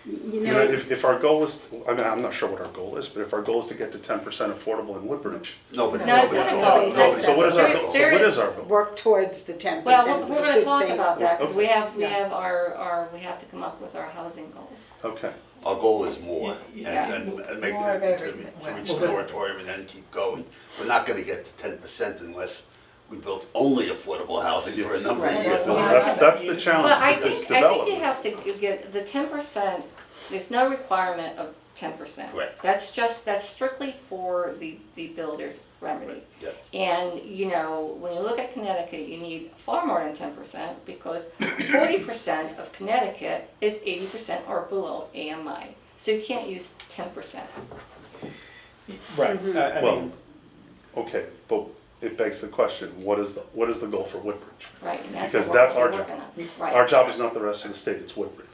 You You know, know, if our goal is, I mean, I'm not sure what our goal is, but if our goal is to get to 10% affordable in Woodbridge. Nobody. No, it's nobody's not going. a goal. So what is our There- goal? So there- what is our goal? work towards the 10%. Well, we're with gonna good talk faith. about that, because we Yeah. have our, we have to come up with our housing goals. Okay. Our goal is more, Yeah. and make More of it, to everything. reach the moratorium and then keep going. We're not gonna get to 10% unless we build only affordable housing for a Yes. number of Right. years. That's the challenge Well, I with this think you development. have to get the 10%, there's no requirement of 10%. Correct. That's strictly for the builder's remedy. Yes. And, you know, when you look at Connecticut, you need far more than 10% because 40% of Connecticut is 80% or below AMI. So you can't use 10%. Right, I Well, mean, okay, but it begs the question, what is the goal for Woodbridge? Right, and that's Because what we're that's our working job. on. Right. Our job is not the rest of the state, it's Woodbridge.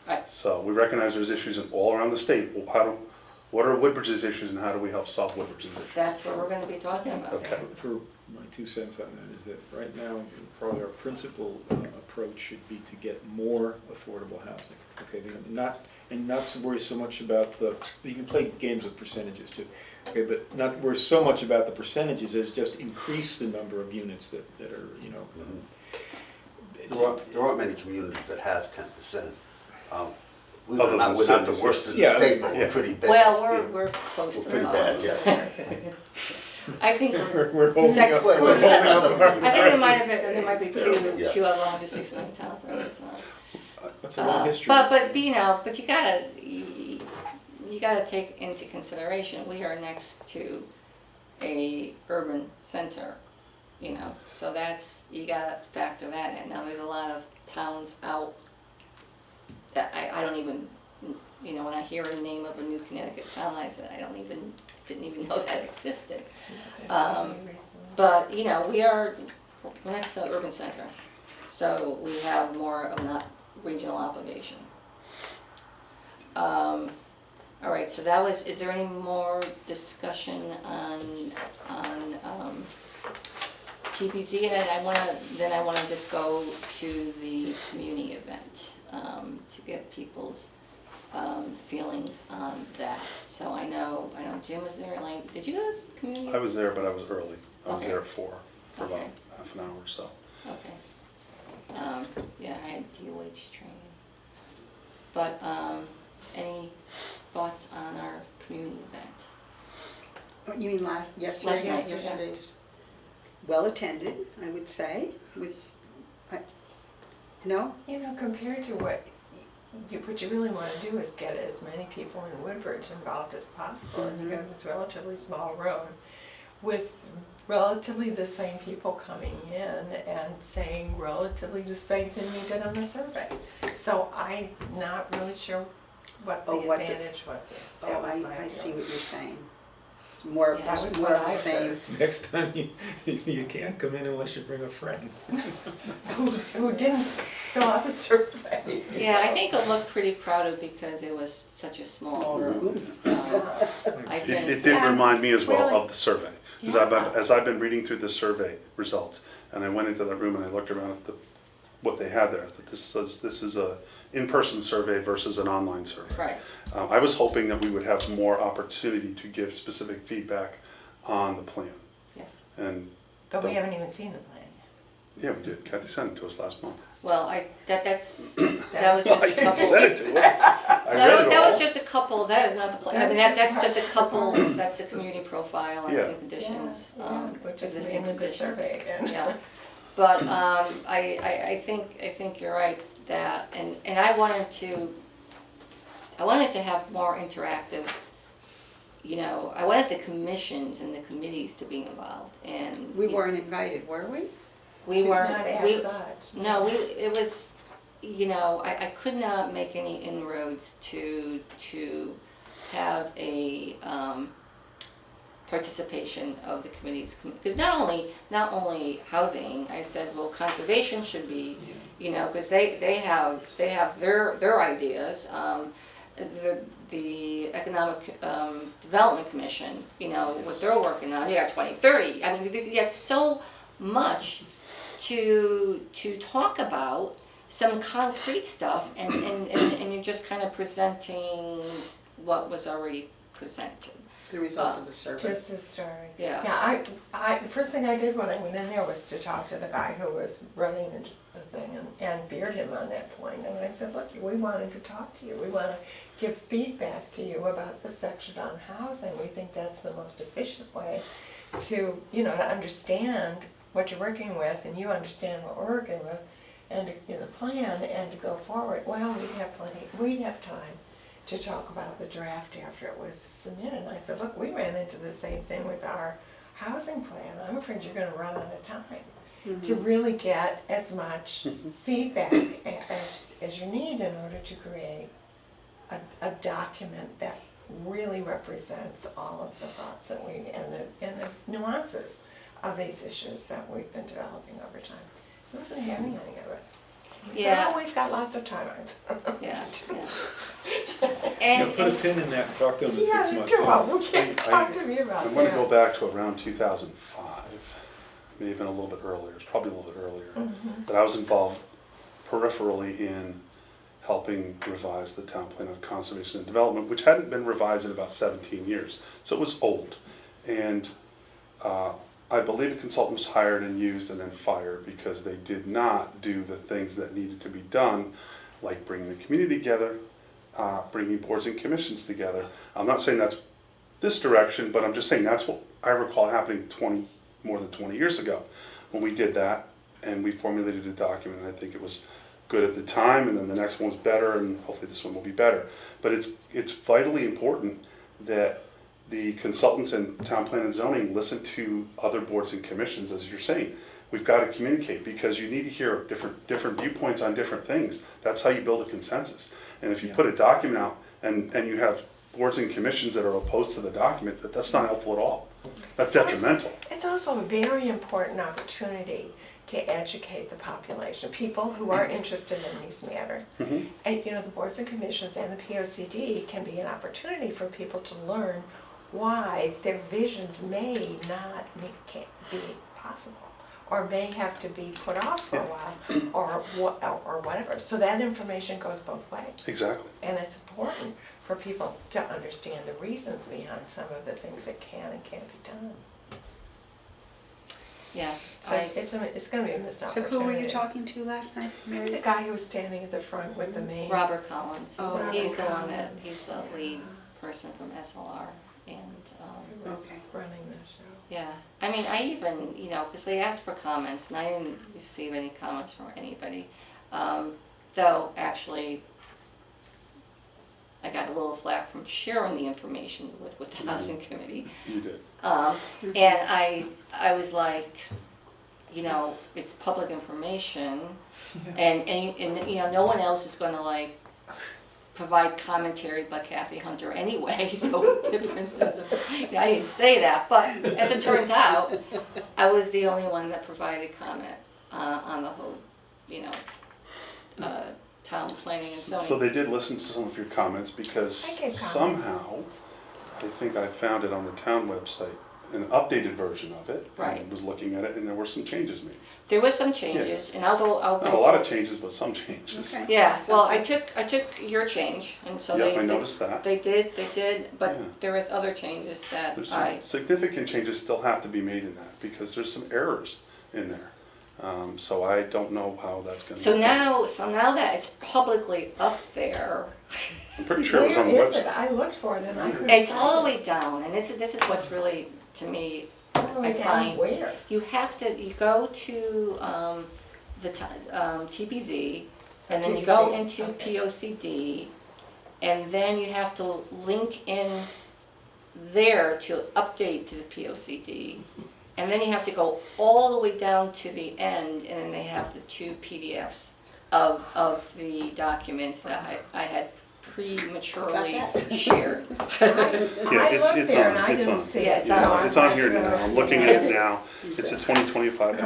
Right. So we recognize there's issues in all around the state. Well, what are Woodbridge's issues and how do we help solve Woodbridge's issues? That's what we're gonna be talking about. Okay. for my 2 cents on that is that right now, probably our principal approach should be to get more affordable housing. Okay, not to worry so much about you can play games with percentages too. Okay, but not worry so much about the percentages as just increase the number of units that are, you know. There aren't many communities that have 10%. Believe it Other or not, than we're not the cities. worst in the Yeah. state, but Yeah. we're pretty bad. Well, we're close We're to pretty the bad, lowest. yes. I think We're holding Sec- up. we're We're holding second. up our I think there might be prices. Yes. two other logistics in towns or this and that. That's a long history. But you know, but you gotta take into consideration, we are next to a urban center, you know, so that's, you gotta factor that in. Now, there's a lot of towns out that I don't even, you know, when I hear a name of a new Connecticut town, I said, didn't even know that existed. But, you know, we're next to an urban center, so we have more of a regional obligation. All right, so that was, is there any more discussion on TBZ? And then I wanna just go to the community event, to get people's, feelings on that. So I know Jim was there, like, did you go to community? I was there, but I was early. I was Okay. there at 4 for about Okay. half an hour or so. Okay. Yeah, I had DOH training. But, any thoughts on our community event? You mean Last yesterday's? night, yeah. Yesterday's. Well attended, I would say, no? You know, compared to what you really wanna do is get as many people in Woodbridge involved as possible. And you have this relatively small road with relatively the same people coming in and saying relatively the same thing you did on the survey. So I'm not really sure what the what the- advantage was. Oh, That was my I see feeling. what you're saying. More, Yeah, that was more what of the I same. Next time you can't come in unless you bring a friend. Who didn't fill out the survey. Yeah, I think it looked pretty crowded because it was such a small Small group. room. I It think, did remind me as well Really? of the survey. Yeah. As I've been reading through the survey results, and I went into that room and I looked around at what they had there, that this is a in-person survey versus an online survey. right, I was hoping that we would have more opportunity to give specific feedback on the plan. yes. And, But we haven't even seen the plan yeah, we did. Kathy sent it to us last month. Well, that was just a couple. Sent it to us. I read it That was all. just a couple, that is not the plan, I mean, that's just a couple, that's the community profile and Yeah. the conditions, which is existing mainly the conditions. survey again. Yeah, but, I think you're right, that, and I wanted to have more interactive, you know, I wanted the commissions and the committees to be involved, and. We weren't invited, were we? We weren't, Not we, as such. no, it was, you know, I could not make any inroads to have a participation of the committees, because not only housing, I said, well, conservation should be, you know, because they have their ideas. The Economic Development Commission, you know, what they're working on, you got 2030. I mean, you got so much to talk about, some concrete stuff, and you're just kind of presenting what was already presented. The results of the survey. Just the story. Yeah. Yeah, I, the first thing I did when I went in there was to talk to the guy who was running the thing and beard him on that point. And I said, look, we wanted to talk to you. We want to give feedback to you about the section on housing. We think that's the most efficient way to, you know, to understand what you're working with, and you understand what we're working with, and to, you know, plan and to go forward. Well, we'd have time to talk about the draft after it was submitted. And I said, look, we ran into the same thing with our housing plan. I'm afraid you're gonna run out of time to really get as much feedback as you need in order to create a document that really represents all of the thoughts that and the nuances of these issues that we've been developing over time. He wasn't having any of it. He said, Yeah. oh, we've got lots of time. Yeah. Yeah, And, put a pin in that and talk to them in Yeah, 6 months. come on, okay, talk to me about I'm that. gonna go back to around 2005, maybe even a little bit earlier, it's probably a little bit earlier. Mm-hmm. That I was involved peripherally in helping revise the town plan of conservation and development, which hadn't been revised in about 17 years, so it was old. And I believe a consultant was hired and used and then fired because they did not do the things that needed to be done, like bringing the community together, bringing boards and commissions together. I'm not saying that's this direction, but I'm just saying that's what I recall happening more than 20 years ago when we did that and we formulated a document. And I think it was good at the time, and then the next one was better, and hopefully this one will be better. But it's vitally important that the consultants in town plan and zoning listen to other boards and commissions, as you're saying. We've got to communicate because you need to hear different viewpoints on different things. That's how you build a consensus. And if you put a document out and you have boards and commissions that are opposed to the document, that's not helpful at all. That's detrimental. It's also a very important opportunity to educate the population, people who are interested in these matters. Mhm. And, you know, the boards and commissions and the POCD can be an opportunity for people to learn why their visions may not can't be possible, or may have to be put off for a while, or whatever. So that information goes both ways. Exactly. And it's important for people to understand the reasons behind some of the things that can and can't be done. yeah, So it's gonna be a missed So opportunity. who were you talking to last night, The Mary? guy who was standing at the front with the main. Robert Collins, Oh, he's the Robert one that, Collins. he's the lead person from SLR, and, Who was Okay. running the show. yeah. I mean, I even, you know, because they asked for comments, and I didn't receive any comments from anybody. Though, actually, I got a little flack from sharing the information with the housing committee. You did. And I was like, you know, it's public information, and you know, no one else is gonna like provide commentary but Kathy Hunter anyway, so what difference does it? I didn't say that, but as it turns out, I was the only one that provided comment on the whole, you know, town planning and zoning. So they did listen to some of your comments I because gave comments. somehow, I think I found it on the town website, an updated version of it. Right. And was looking at it and there were some changes made. There was some changes, and I'll go. Not a lot of changes, but some changes. Okay. Yeah, well, I took your change, and so Yep, they I noticed that. They did, but Yeah. there was other changes that There's I. some significant changes still have to be made in that because there's some errors in there. So I don't know how that's gonna. So be. now that it's publicly up there, I'm pretty sure it was on the Where is it? website. I looked for it and I couldn't. it's all the find way down, and this is what's really, to me, it. All the way I down find- where? you go to TPZ, and then you go TPZ, into okay. POCD, and then you have to link in there to update to the POCD. And then you have to go all the way down to the end, and then they have the two PDFs of the documents that I had prematurely Got that? shared. Yeah, I it's- looked it's there on- and I it's didn't on. see Yeah, it. it's so on. I'm It's on not here sure now, what's I'm looking in at it. it now, it's a 2025,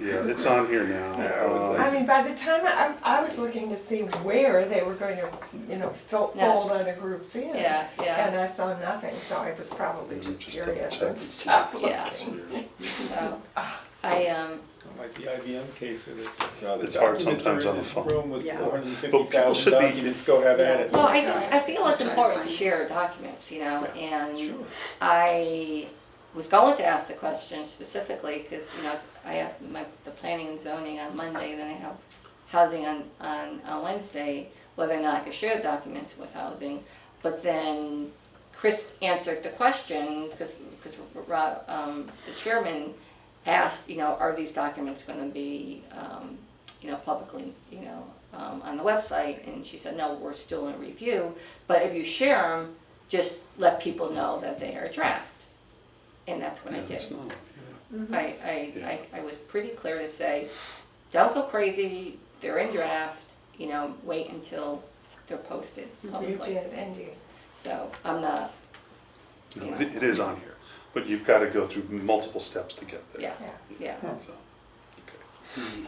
yeah, it's on here now. Yeah, I was like- I mean, by the time I was looking to see where they were going to, fold Yeah. under group C. Yeah, yeah. And I saw nothing, so I was probably Let me just just double curious check and and see. stopped Yeah. looking. So, It's not like the IBM case where it's, the It's hard documents sometimes are on in the this phone. room with Yeah. But people 450,000 should be- documents, go have at it. well, I feel it's important to share documents, and Sure. I was going to ask the question specifically because, I have the planning and zoning on Monday, then I have housing on Wednesday, whether or not I could share documents with housing. But then Chris answered the question because the chairman asked, are these documents going to be, publicly, on the website? And she said, no, we're still in review. But if you share them, just let people know that they are a draft. And that's what I Yeah, did. it's not, yeah. I was pretty clear to say, don't go crazy, they're in draft, wait until they're posted You publicly. did, and you, So I'm not, No, Yeah. it is on here, but you've got to go through multiple steps to get there. yeah, yeah. yeah. So, okay.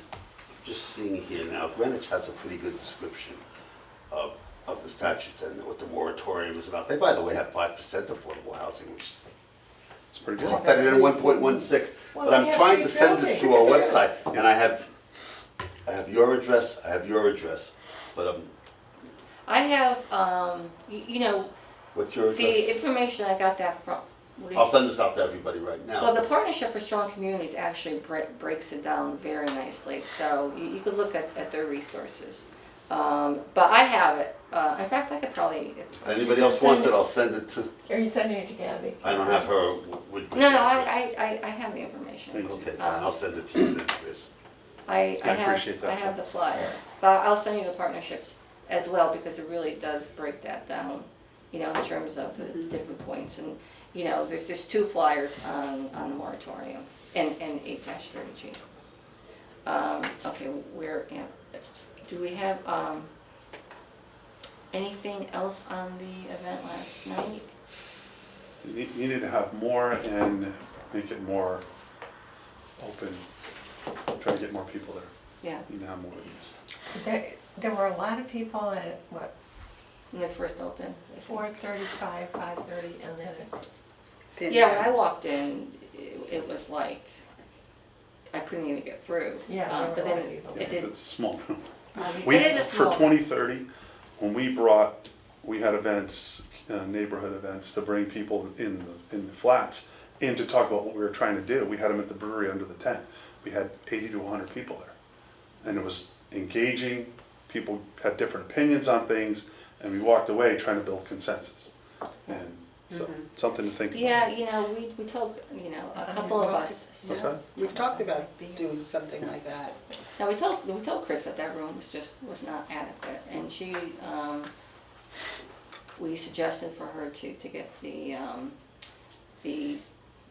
Just seeing here now, Greenwich has a pretty good description of the statutes and what the moratorium is about. They, by the way, have 5% affordable housing, which It's pretty is a lot good. better than 1.16. Well, But they I'm have trying three to send this to our buildings. website, and I have your address, but I have, what's your address? the information I got that from, what do you- I'll send this out to everybody right now. well, the Partnership for Strong Communities actually breaks it down very nicely, so you could look at their resources. But I have it, in fact, I could probably. If anybody else wants it, I'll send it to, Are you sending it to Gabby? I don't have her with No, the I, address. I have the information. Thank you. Okay, fine, I'll send it to you then, Chris. I appreciate that. have the flyer, but I'll send you the partnerships as well, because it really does break that down, in terms of the different points, and, there's 2 flyers on the moratorium, and 8-30G. Okay, do we have, anything else on the event last night? You need to have more and make it more open, try to get more people there. Yeah, You need to have more of these. There were a lot of people at, what, when they first opened. 4:35, 5:30, and then, Yeah, when I walked in, it was like, I couldn't even get through. Yeah, there were But a then lot of people. it did, It's a small room. it We, is a for small. 2030, when we had events, neighborhood events, to bring people in the flats in to talk about what we were trying to do. We had them at the brewery under the tent. We had 80 to 100 people there. And it was engaging, people had different opinions on things, and we walked away trying to build consensus. And so, something to think about. Yeah, we told, a couple of us. What's that? We've talked about doing something like that. Now, we told Chris that room was not adequate, and she, we suggested for her to get the,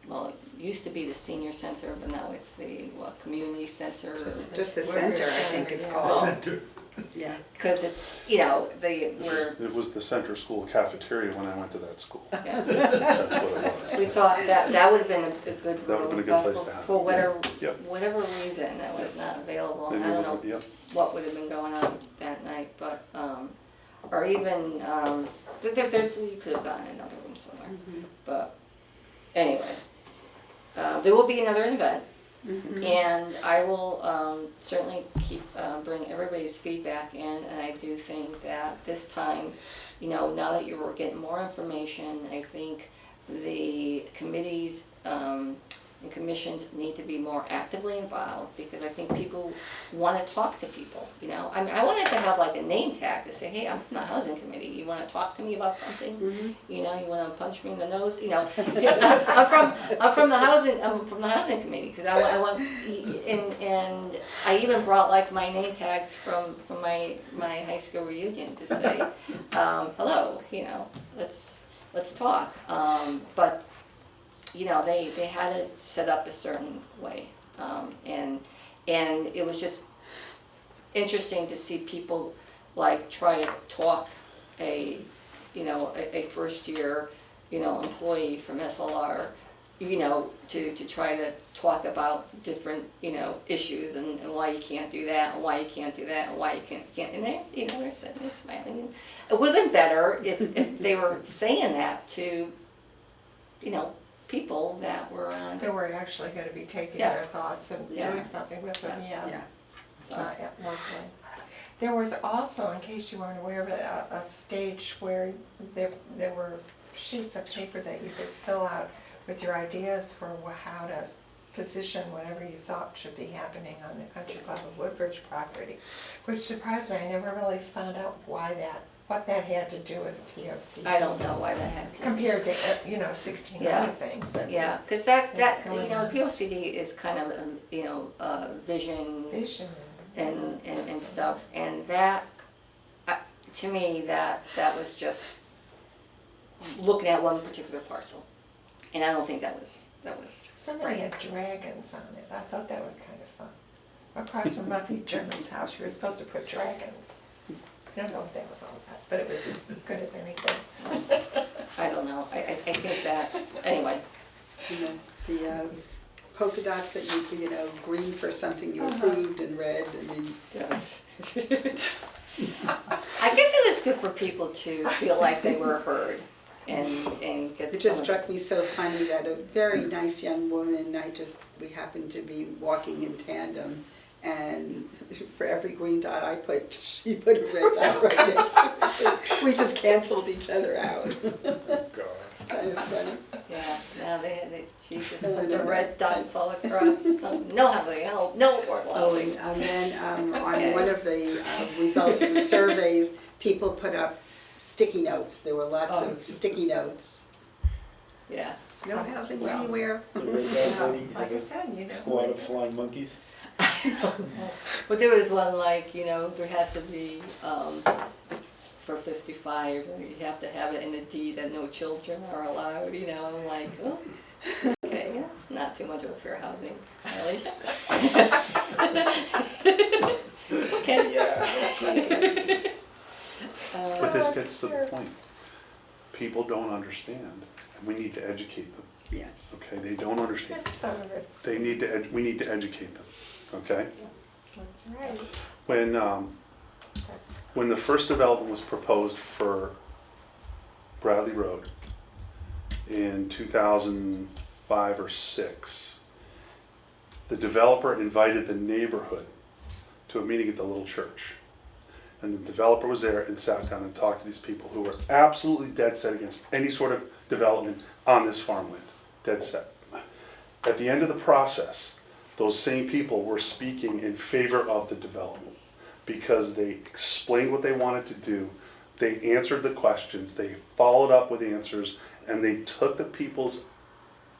well, it used to be the senior center, but now it's the, community center. Just the Whatever center, I think it's yeah. called. Yeah. Because it's, It was the Center School cafeteria when I went to that school. yeah. That's what it was. We thought that would have been a good That would've been a room, good but place to have for it. Yep. whatever reason, that was not available. And I it don't was, know yep. what would have been going on that night, but, or even, there's, you could have gotten another room somewhere. But anyway, there will be another event, and I will certainly bring everybody's feedback in, and I do think that this time, now that you're getting more information, I think the committees and commissions need to be more actively involved, because I think people want to talk to people, I mean, I wanted to have like a name tag to say, hey, I'm from the housing committee, you want to talk to me about something? You want to punch me in the nose, I'm from the housing committee, because I want, and I even brought like my name tags from my high school reunion to say, hello, let's talk, but they had it set up a certain way, and it was just, interesting to see people like try to talk a first year, employee from SLR, to try to talk about different, issues and why you can't do that, and why you can't do that, and why you can't, and they're sitting there smiling. It would have been better if they were saying that to, people that were on, They were actually gonna be taking Yeah. their thoughts and Yeah. doing something with them, Yeah. so. at one point. There was also, in case you weren't aware of it, a stage where there were sheets of paper that you could fill out with your ideas for how to position whatever you thought should be happening on the Country Club of Woodbridge property, which surprised me. I never really found out what that had to do with the POC. I don't know why that had to. Compared to, 16 Yeah. other things that. Yeah, because that, That's going on. POCD is kind of, vision Vision and stuff, and that, to me, that was just looking at one particular parcel, and I don't think that was Somebody had dragons on it. I thought that was kind of fun. Across from Muffy German's house, you were supposed to put dragons. I don't know what that was all about, but it was as good as anything. I don't know, I think that, anyway, The polka dots that you green for something you Uh-huh. approved and red, I mean, yes. I guess it was good for people to feel like they were heard and get it just some- struck me so funny that a very nice young woman, we happened to be walking in tandem, and for every green dot she put a red dot right next to it. So we just canceled each other out. God. It's kind of funny. Yeah, now she just put the red dots all across, no housing help, no affordable Oh, housing. and then Okay. on one of the results of the surveys, people put up sticky notes. There were lots Oh. of sticky notes. Yeah, No housing anywhere. The red dot lady Like I has said, a squad of who is it? flying monkeys. but there was one like, there has to be, for 55, you have to have it in a deed that no children are allowed, I'm like, oh, okay, yeah, it's not too much of a fair housing violation. Okay. Yeah. But this gets to the point. People don't understand, and we need to educate them, Yes. okay? They don't understand. Yes, some of it's, We need to educate them, okay? that's right. That's, When the first development was proposed for Bradley Road in 2005 or 6, the developer invited the neighborhood to a meeting at the little church. And the developer was there and sat down and talked to these people who were absolutely dead set against any sort of development on this farmland, dead set. At the end of the process, those same people were speaking in favor of the development because they explained what they wanted to do, they answered the questions, they followed up with answers, and they took the people's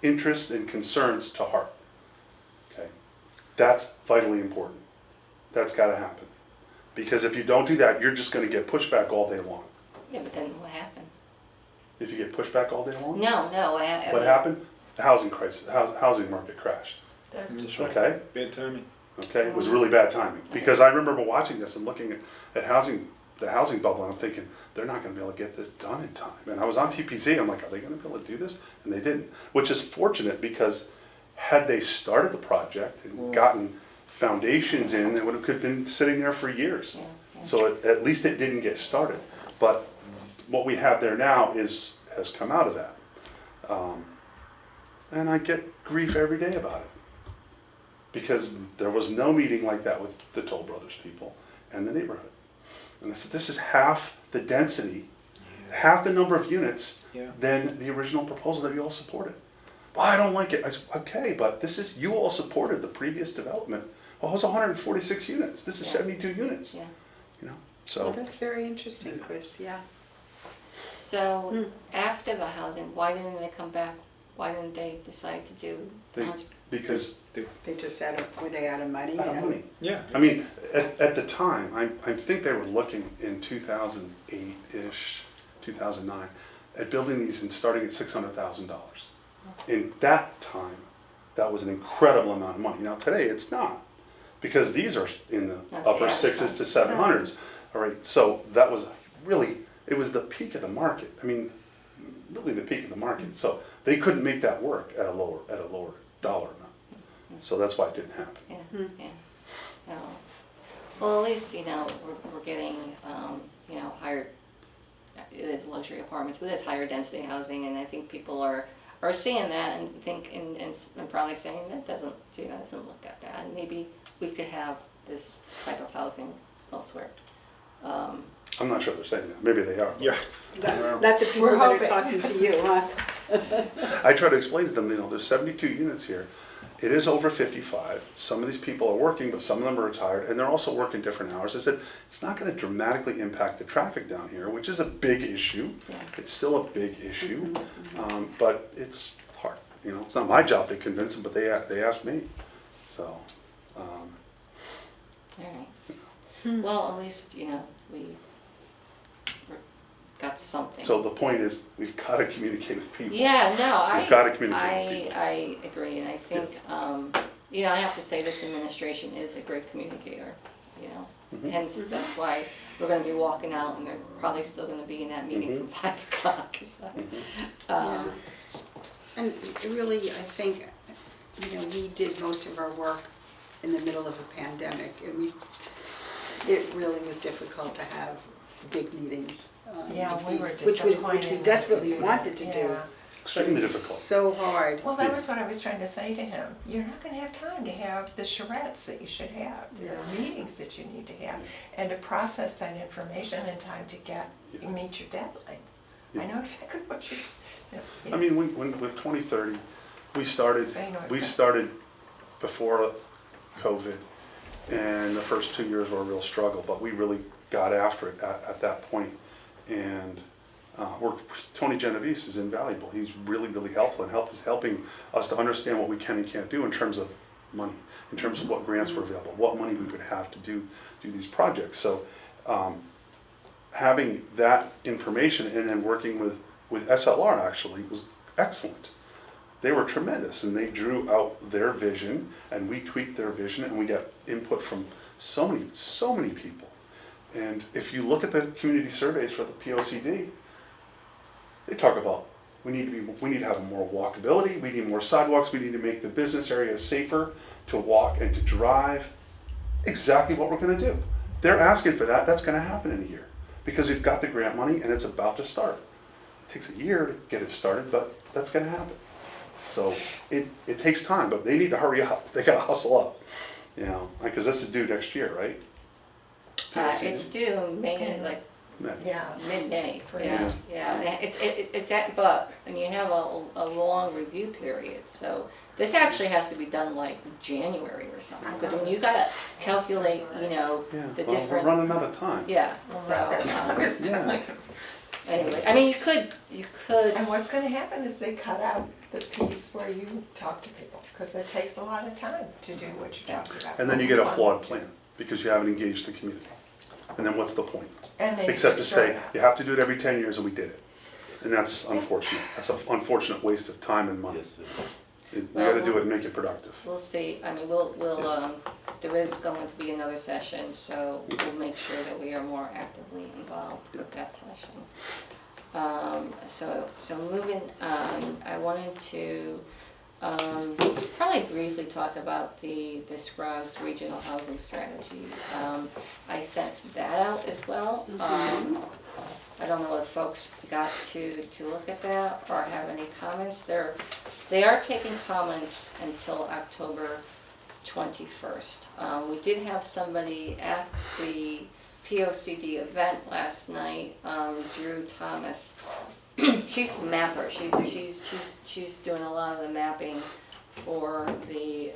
interests and concerns to heart. Okay, that's vitally important. That's got to happen. Because if you don't do that, you're just going to get pushback all day long. Yeah, but then what happened? If you get pushback all day long, No, what happened? The housing crisis, housing market crashed. that's, That's right. Okay, Bad timing. okay, it was really bad timing. Because I remember watching this and looking at the housing bubble, and I'm thinking they're not going to be able to get this done in time. And I was on TPZ. I'm like, are they going to be able to do this? And they didn't. Which is fortunate because had they started the project and gotten foundations in, it would have been sitting there for years. Yeah. So at least it didn't get started. But what we have there now has come out of that. And I get grief every day about it. Because there was no meeting like that with the Toll Brothers people and the neighborhood. And I said, this is half the density, half the number of units Yeah. than the original proposal that you all supported. Well, I don't like it. I said, okay, but you all supported the previous development. Well, it was 146 units. This is Yeah. 72 units. Yeah. You know, Well, so that's very interesting, Chris, yeah. So after the housing, why didn't they come back? Why didn't they decide to do? because They just were they out of money? I don't know. Yeah. I mean, at the time, I think they were looking in 2008-ish, 2009, at building these and starting at $600,000. In that time, that was an incredible amount of money. Now today, it's not, because these are in the That's the upper average sixes to price. 700s. All right, so that was really, it was the peak of the market. I mean, really the peak of the market. So they couldn't make that work at a lower dollar amount. So that's why it didn't happen. Yeah, yeah. No. Well, at least, we're getting, higher, it is luxury apartments, but it is higher density housing, and I think people are seeing that and think, and probably saying that doesn't look that bad. Maybe we could have this type of housing elsewhere. I'm not sure they're saying that. Maybe they are. but- Yeah. Not the people We're that are hoping. talking to you, huh? I try to explain to them, there's 72 units here. It is over 55. Some of these people are working, but some of them are retired, and they're also working different hours. I said, it's not going to dramatically impact the traffic down here, which is a big issue. Yeah. It's still a big issue, but it's hard. It's not my job to convince them, but they asked me. So, All right. Well, at least, we got something. so the point is, we've got to communicate with people. Yeah, no, We've gotta communicate with people. I agree, and I think, I have to say this administration is a great communicator, Mhm. Hence, that's why we're gonna be walking out, and they're probably still gonna be in that meeting Mhm. from 5 o'clock, so. Yeah. And really, I think, we did most of our work in the middle of a pandemic, and it really was difficult to have big meetings. Yeah, we were Which disappointed. we not to desperately do that. wanted to do. Yeah. Extremely But it's difficult. so hard. Well, that was what I was trying to say to him. You're not gonna have time to have the charrettes that you should have, the Yeah. meetings that you need to have, and to process that information in time to Yeah. meet your deadlines. Yeah. I know exactly what you're, I mean, when with 2030, we started So you know we exactly. started before COVID, and the first 2 years were a real struggle. But we really got after it at that point, and Tony Genovese is invaluable. He's really helpful and helping us to understand what we can and can't do in terms of money, in terms of what grants were available, what money we would have to do these projects. So having that information and then working with SLR actually was excellent. They were tremendous, and they drew out their vision, and we tweaked their vision, and we got input from so many people. And if you look at the community surveys for the POCD, they talk about we need to have more walkability, we need more sidewalks, we need to make the business areas safer to walk and to drive. Exactly what we're going to do. They're asking for that. That's going to happen in a year because we've got the grant money and it's about to start. It takes a year to get it started, but that's going to happen. So it takes time, but they need to hurry up. They got to hustle up, because that's due next year, right? It's due May, like yeah. mid-May, Yeah. yeah, and it's and you have a long review period, so this actually has to be done like January or something, because when you gotta calculate, the Well, different. we're running out of time. Yeah, Well, so, that's what I was Yeah. telling. anyway, I mean, you could, And what's gonna happen is they cut out the piece where you talk to people, because it takes a lot of time to do what you're talking about. And then you get a flawed plan because you haven't engaged the community. And then what's the point? And they Except to just say, throw it you have to do it every 10 years, and we did it. And that's unfortunate. That's an unfortunate waste of time and money. Yes, it is. You gotta do it and make it productive. we'll see, I mean, we'll, there is going to be another session, so we'll make sure that we are more actively involved with that session. So moving on, I wanted to probably briefly talk about the Scruggs Regional Housing Strategy. I sent that out as well. I don't know if folks got to look at that or have any comments. They are taking comments until October 21st. We did have somebody at the POCD event last night, Drew Thomas. She's a mapper. She's doing a lot of the mapping for the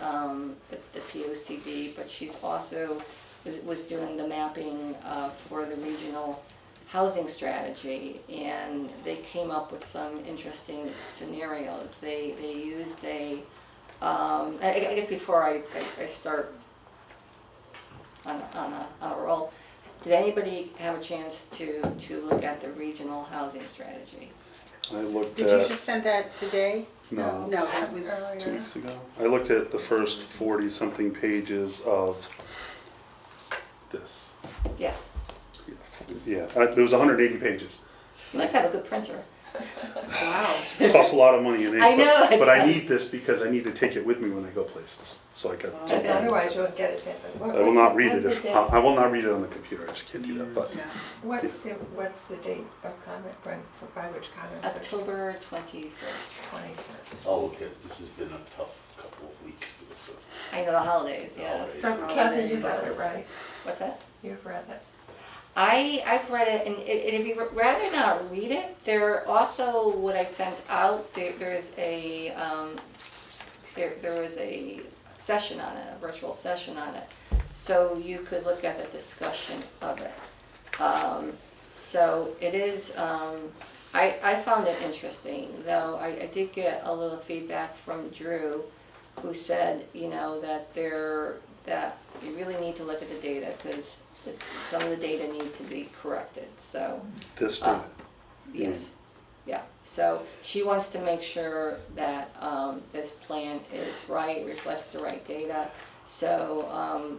POCD, but she's also was doing the mapping for the regional housing strategy, and they came up with some interesting scenarios. They used I guess before I start on a roll, did anybody have a chance to look at the regional housing strategy? I looked Did you at, just send that today? No. No, that was, Earlier. 2 weeks ago. I looked at the first 40-something pages of this. Yes. Yeah, it was 180 pages. You must have a good printer. wow. It costs a lot of money in ink, I know it but I does. need this because I need to take it with me when I go places. So I got. Because otherwise you won't get a chance. I will not read it if I will not read it on the computer. I just can't do that. But Yeah. What's the date of comment, when, by which comments? October 21st. 21st. I'll look at it, this has been a tough couple of weeks for us. I know the holidays, yeah. Holidays. So Kathy, you've read it, right? What's that? You've read it. I've read it, and if you rather not read it, there also what I sent out. There's a there was a session on it, a virtual session on it, so you could look at the discussion of it. So it is. I found it interesting, though. I did get a little feedback from Drew, who said, that you really need to look at the data because some of the data need to be corrected. So this uh, did. yes, yeah. So she wants to make sure that this plan is right, reflects the right data. So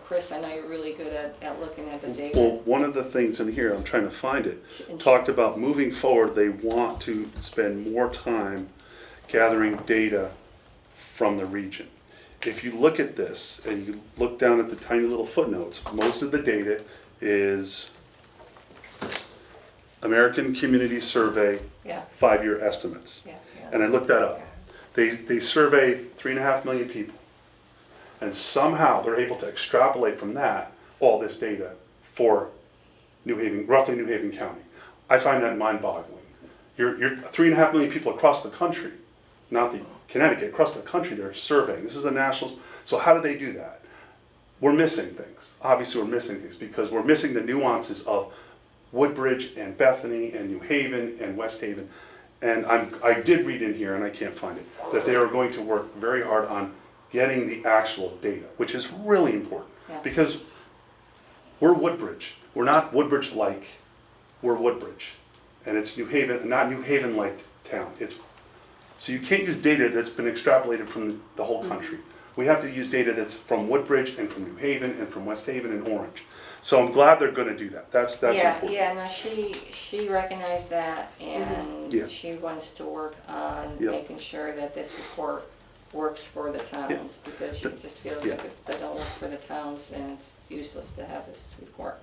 Chris, I know you're really good at looking at the data. Well, one of the things in here, I'm trying to find it, And talked about moving forward, they want to spend more time gathering data from the region. If you look at this and you look down at the tiny little footnotes, most of the data is American Community Survey Yeah, 5-year estimates. yeah. And I looked that up. They survey 3.5 million people. And somehow they're able to extrapolate from that all this data for New Haven, roughly New Haven County. I find that mind-boggling. You're 3.5 million people across the country, not the Connecticut, across the country they're surveying. This is the nationals. So how do they do that? We're missing things. Obviously we're missing things because we're missing the nuances of Woodbridge and Bethany and New Haven and West Haven. And I did read in here, and I can't find it, that they are going to work very hard on getting the actual data, which is really important. Yeah. Because we're Woodbridge. We're not Woodbridge-like, we're Woodbridge. And it's New Haven, not New Haven-like town. So you can't use data that's been extrapolated from the whole country. We have to use data that's from Woodbridge and from New Haven and from West Haven and Orange. So I'm glad they're gonna do that. That's Yeah, important. yeah, no, she recognized that, and Yeah. she wants to work on Yeah. making sure that this report works for the towns, because she just feels Yeah. if it doesn't work for the towns, then it's useless to have this report.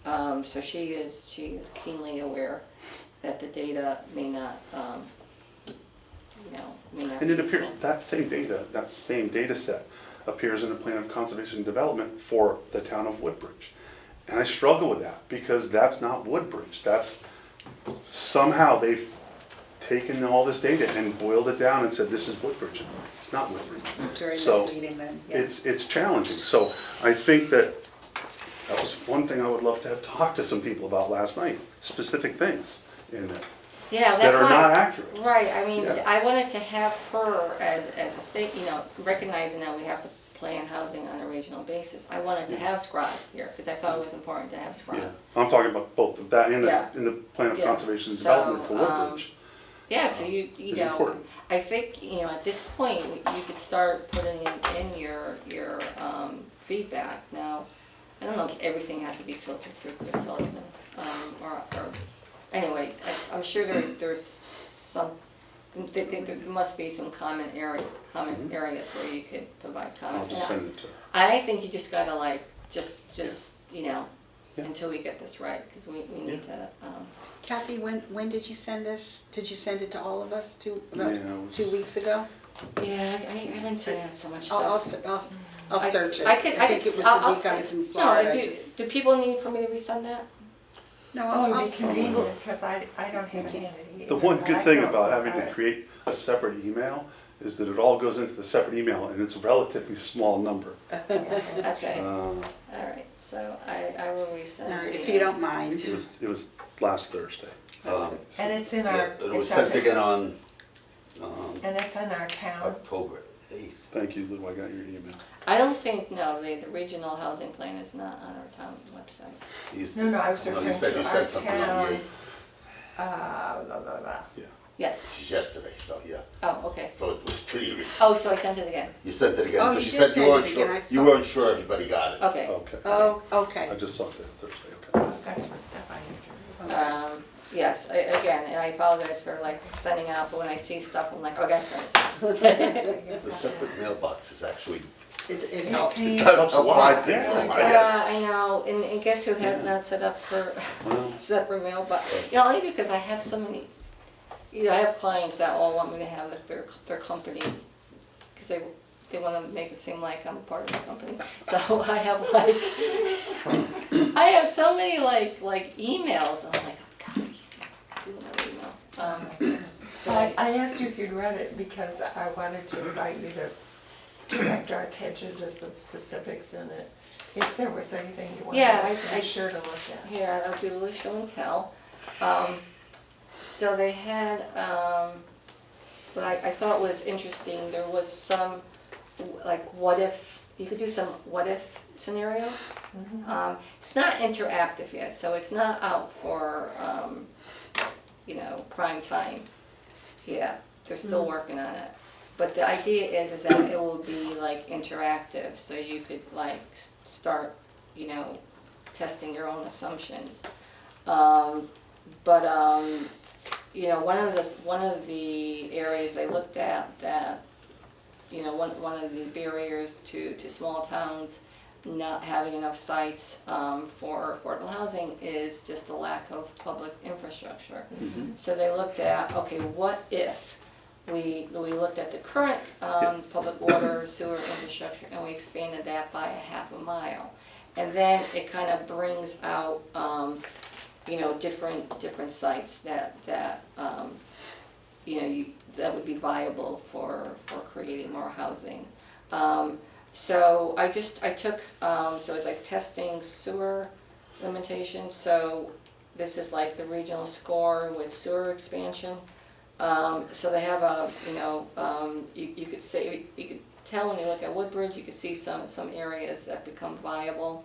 So she is keenly aware that the data may not, may not. And it be appears, useful. that same data set appears in the Plan of Conservation and Development for the town of Woodbridge. And I struggle with that because that's not Woodbridge. That's, somehow they've taken all this data and boiled it down and said, this is Woodbridge. It's not Woodbridge. It's very So, misleading then, yeah. It's challenging. So I think that was one thing I would love to have talked to some people about last night, specific things in there Yeah, that's that are why- not accurate. Right, I mean, Yeah. I wanted to have her as a state, recognizing that we have to plan housing on a regional basis. I wanted to have SCROG here, because I thought it was important to have SCROG. Yeah, I'm talking about both of that and Yeah. in the Plan of Yeah. Conservation and So, Development for Woodbridge. Yeah, so you It's know, important. I think, at this point, you could start putting in your feedback. Now, I don't know if everything has to be filtered through Chris Sullivan, or anyway, I'm sure there's some, there must be some common areas where you could provide I'll comments. just And send it to her. I think you just gotta just, Yeah. until we get this right, because we need to, Kathy, when did you send this? Did you send it to all of us Yeah, it was- 2 weeks ago? yeah, I didn't say that so much I'll stuff. search it. I think it was I'll- the I'll- week I was in No, Florida. if you, do people need for me to resend that? No, Oh, I'll, it'd be convenient, because I don't have it handy either. The one but good I thing can about also having to find it. create a separate email is that it all goes into the separate email and it's a relatively small number. Yeah, that's Okay, all Uh, right, so I will resend. all right, the, if you don't mind. It was last Thursday. And it's in Yeah, our. it was it's on sent the- again on And it's in our town. October 8th. Thank you, Lou, I got your email. I don't think, no, the regional housing plan is not on our town website. You s- No, I was No, referring you said to you our said something on the town. 8th. Blah, blah, blah. Yeah. Yes. She's yesterday, so yeah. Oh, okay. So it was pretty recent. Oh, so I sent it again. You sent it again, Oh, because you you did said send you weren't it again, sure, I you thought- weren't sure everybody got it. Okay. Okay. Oh, okay. I just saw it Thursday, okay. I've got some stuff I need to read. Yes, again, and I apologize for like sending out, but when I see stuff, I'm like, oh, I gotta send this. The separate mailbox is actually, It helps. it does help find things Yeah. on my desk. I know, and guess who has not set up for Well, separate mailbox? You know, only because I have so many, I have clients that all want me to have like their company, because they want to make it seem like I'm a part of the company. So I have like, I have so many like emails, and I'm like, oh God, I can't do another email. I asked you if you'd read it because I wanted to invite you to direct our attention to some specifics in it. If there was anything you wanted Yeah, us to I- be sure to look at. Here, I'll do a little show and tell. So they had, what I thought was interesting, there was some, like, what if, you could do some what if scenarios. It's not interactive yet, so it's not out for, prime time yet. They're still working on it. But the idea is that it will be like interactive, so you could like start, testing your own assumptions. One of the areas they looked at that, one of the barriers to small towns not having enough sites for affordable housing is just the lack of public infrastructure. So they looked at, okay, what if we looked at the current public water sewer infrastructure and we expanded that by a half a mile. And then it kind of brings out, different sites that would be viable for creating more housing. So I took, so it's like testing sewer limitations. So this is like the regional score with sewer expansion. So they have a, you could say, you could tell when you look at Woodbridge, you could see some areas that become viable.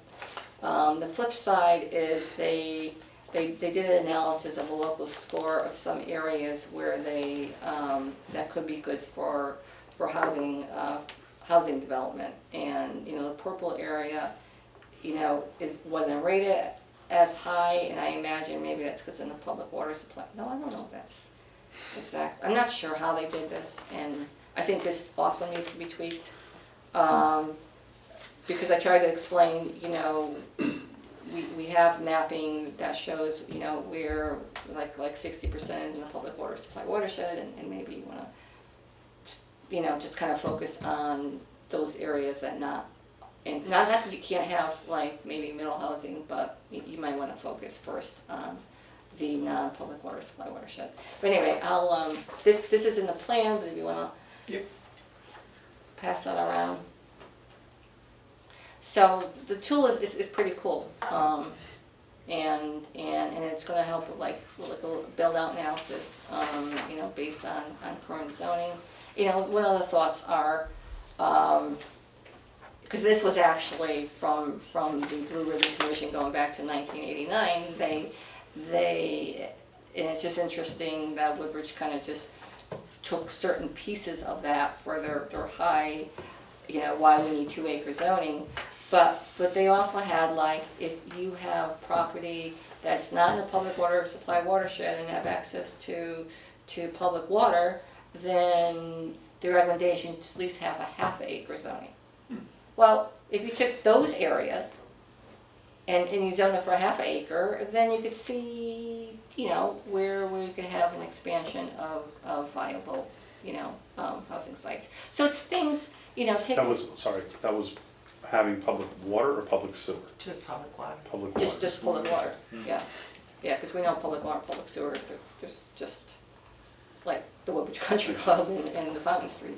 The flip side is they did an analysis of a local score of some areas where they, that could be good for housing development. And, the purple area, wasn't rated as high, and I imagine maybe that's because in the public water supply. No, I don't know if that's exact. I'm not sure how they did this, and I think this also needs to be tweaked. Because I tried to explain, we have mapping that shows, where like 60% is in the public water supply watershed, and maybe you wanna, just kind of focus on those areas that not that you can't have like maybe middle housing, but you might wanna focus first on the non-public water supply watershed. But anyway, I'll, this is in the plan, but if you wanna pass that around. So the tool is pretty cool, and it's going to help with like a build out analysis, based on current zoning. One of the thoughts are, because this was actually from the Blue Ribbon Commission going back to 1989. They and it's just interesting that Woodbridge kind of just took certain pieces of that for their high, why we need 2 acre zoning. But they also had like, if you have property that's not in the public water supply watershed and have access to public water, then the recommendation is at least have a half acre zoning. Well, if you took those areas and you zone it for a half acre, then you could see, where we could have an expansion of viable, housing sites. So it's things, take. That was having public water or public sewer? Just public water. Public water. Just public water, yeah. Yeah, because we know public water, public sewer, there's just like the Woodbridge Country Club and the Fountain Street.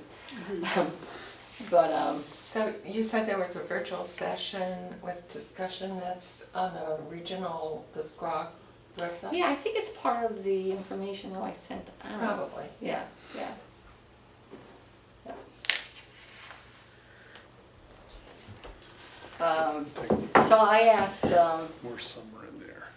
So you said there was a virtual session with discussion that's on the SCROG website? Yeah, I think it's part of the information that I sent out. Probably. Yeah. So I asked, More somewhere in there.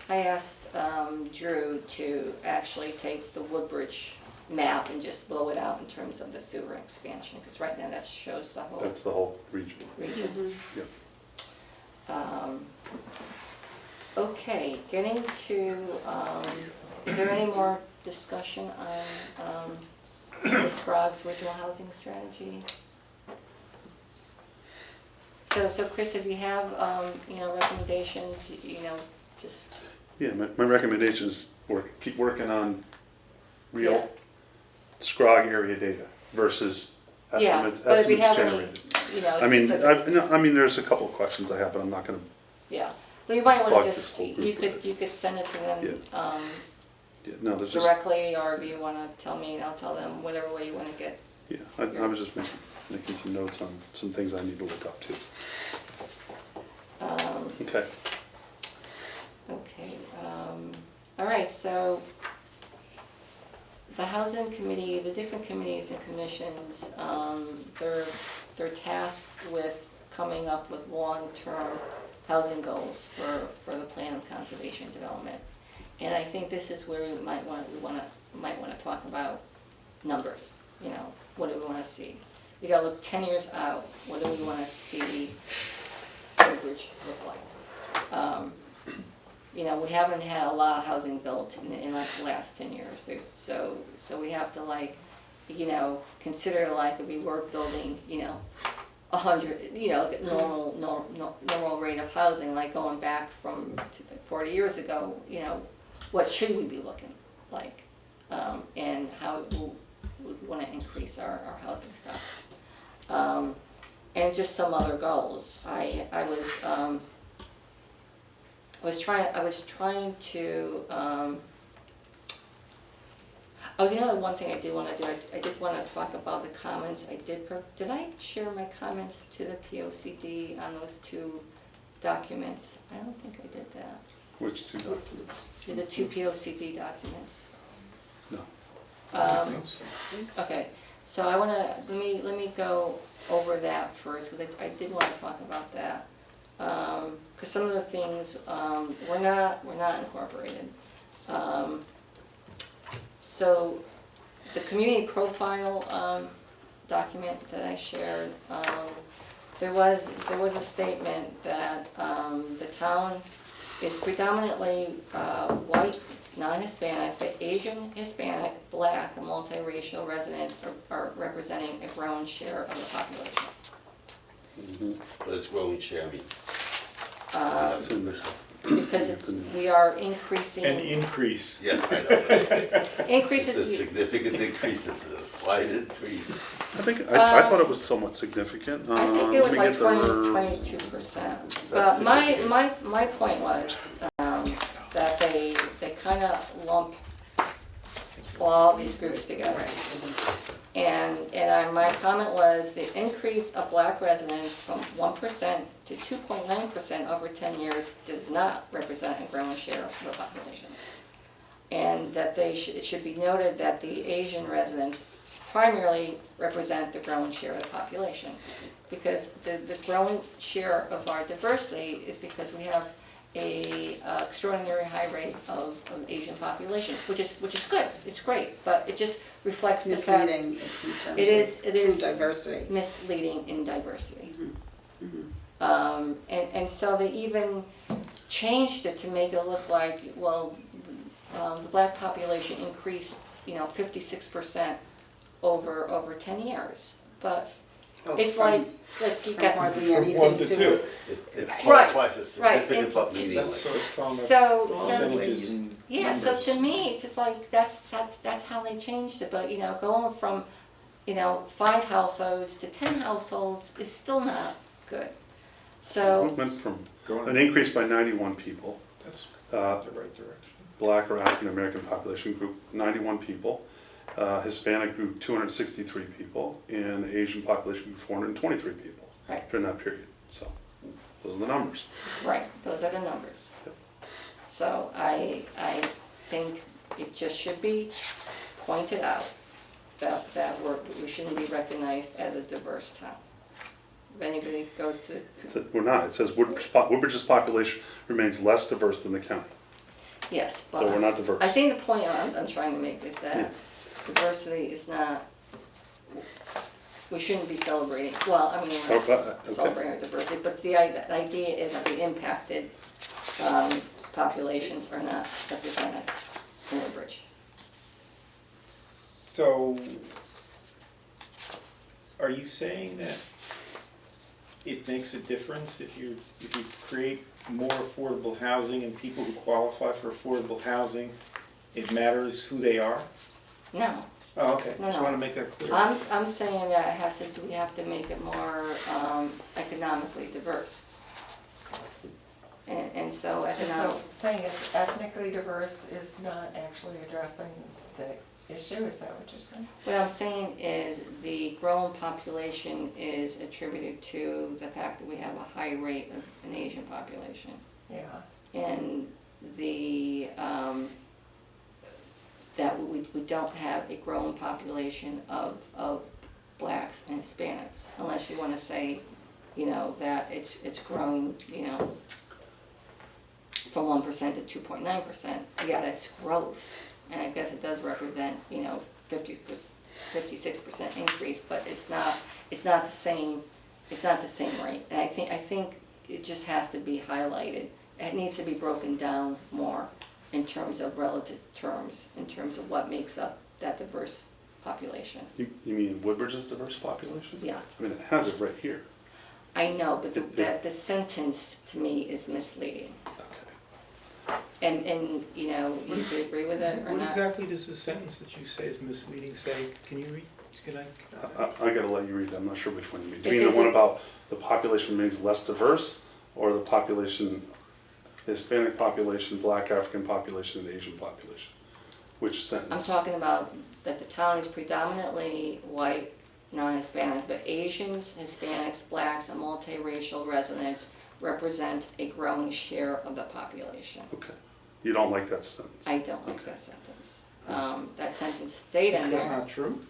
Drew to actually take the Woodbridge map and just blow it out in terms of the sewer expansion, because right now that shows the whole That's the whole region. region. Yep. Okay, getting to, is there any more discussion on the Scroggs regional housing strategy? So Chris, if you have, recommendations, just, Yeah, my recommendation is keep working on yeah. real Scrog area data versus Yeah, estimates but if you have any, generated. specifics. I mean, there's a couple of questions I have, but I'm not gonna, Yeah, well, you might wanna Plug just, this whole you group. could send it to them, no, there's just, directly, or if you wanna tell me, and I'll tell them whatever way you wanna get. yeah, I was just making some notes on some things I need to look up too. Okay. Okay, all right, so the housing committee, the different committees and commissions, they're tasked with coming up with long-term housing goals for the plan of conservation development. And I think this is where we might wanna talk about numbers, what do we wanna see? We gotta look 10 years out, what do we wanna see Woodbridge look like? We haven't had a lot of housing built in like the last 10 years. So we have to consider like if we were building, 100, normal rate of housing, like going back from 40 years ago, what should we be looking like? And how we want to increase our housing stuff. And just some other goals. I was trying to, the one thing I did want to do, I did want to talk about the comments. Did I share my comments to the POCD on those two documents? I don't think I did that. Which two documents? The two POCD documents. No. Okay, so I wanna, let me go over that first, because I did wanna talk about that. Because some of the things, were not incorporated. So, the community profile, document that I shared, there was a statement that, the town is predominantly, white, non-Hispanic, but Asian, Hispanic, Black, and multiracial residents are representing a growing share of the population. But it's growing share, I mean, That's in there. Because we are increasing. An increase. yes, I know. It's a Increases, significant increase, it's a slight increase. I thought it was somewhat significant. I think it was Let me like get the- 22%. But my point was, that they kind of lump all these groups together. And my comment was the increase of Black residents from 1% to 2.9% over 10 years does not represent a growing share of the population. And that it should be noted that the Asian residents primarily represent the growing share of the population. Because the growing share of our diversity is because we have a extraordinary high rate of Asian population, which is good, it's great, but it just reflects the fact. Misleading in terms It is of true diversity. misleading in diversity. And so they even changed it to make it look like, well, the Black population increased, 56% over 10 years, but it's like you From got. hardly From anything one to two. It Right, qualifies as right, significant but meaningless. That's what it's telling us. So, Percentages and yeah, so numbers. to me, it's just like, that's how they changed it, but, going from, 5 households to 10 households is still not good. So, It went from Going- an increase by 91 people, That's uh, the right direction. Black or African American population group 91 people, Hispanic group 263 people, and the Asian population group 423 people Right. during that period. So those are the numbers. right, those are the numbers. Yep. So I think it just should be pointed out that we shouldn't be recognized as a diverse town. If anybody goes to, We're not. It says Woodbridge's population remains less diverse than the county. Yes, but. So we're not diverse. I think the point I'm trying to make is Yeah. that diversity is not, we shouldn't be celebrating, well, I mean, we're Okay, not okay. celebrating our diversity, but the idea is that the impacted populations are not represented in Woodbridge. So, are you saying that it makes a difference if you create more affordable housing and people who qualify for affordable housing, it matters who they are? No, Oh, okay, No, just no. wanna make that clear. I'm saying that it has to, we have to make it more economically diverse. And so And so economic, saying it's ethnically diverse is not actually addressing the issue, is that what you're saying? what I'm saying is the growing population is attributed to the fact that we have a high rate of an Asian population. Yeah. And the, that we don't have a growing population of blacks and Hispanics, unless you wanna say, you know, that it's grown, you know, from 1% to 2.9%, yeah, that's growth. And I guess it does represent, you know, 56% increase, but it's not the same rate. And I think it just has to be highlighted. It needs to be broken down more in terms of relative terms, in terms of what makes up that diverse population. You mean Woodbridge's diverse population? Yeah, I mean, it has it right here. I know, but the sentence to me is misleading. Okay. And, you know, you could agree with it or What not. exactly does the sentence that you say is misleading say? Can you read, can I? I gotta let you read that, I'm not sure which one you mean. Do This you mean the is one a- about the population remains less diverse, or the population, Hispanic population, Black African population, and Asian population? Which I'm sentence? talking about that the town is predominantly white, non-Hispanic, but Asians, Hispanics, blacks, and multiracial residents represent a growing share of the population. Okay, you don't like that sentence? I don't like Okay. that sentence. That sentence stayed Is in that there. not true?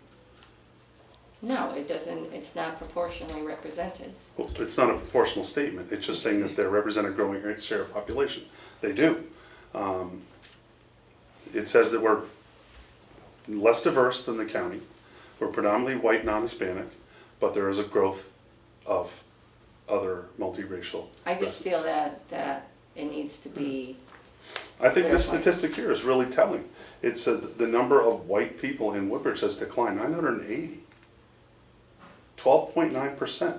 No, it doesn't, it's not proportionally represented. Well, it's not a proportional statement, it's just saying that they represent a growing share of population. They do. It says that we're less diverse than the county, we're predominantly white, non-Hispanic, but there is a growth of other multiracial I just feel residents. that it needs to be, I think this Clarify. statistic here is really telling. It says that the number of white people in Woodbridge has declined, 980. 12.9%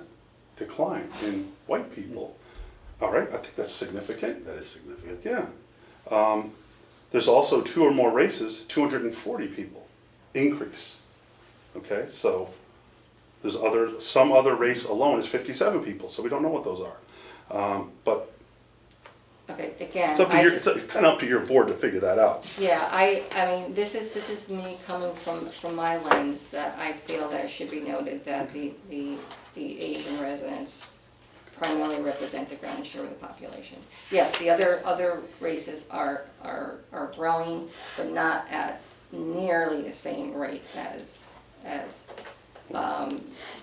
decline in white people. All right, I think that's significant. That is significant. Yeah. There's also 2 or more races, 240 people increase. Okay, so there's some other race alone is 57 people, so we don't know what those are. But okay, again, it's up to I your, just. it's kind of up to your board to figure that out. Yeah, I mean, this is me coming from my lens, that I feel that it should be noted that the Asian residents primarily represent the ground share of the population. Yes, the other races are growing, but not at nearly the same rate as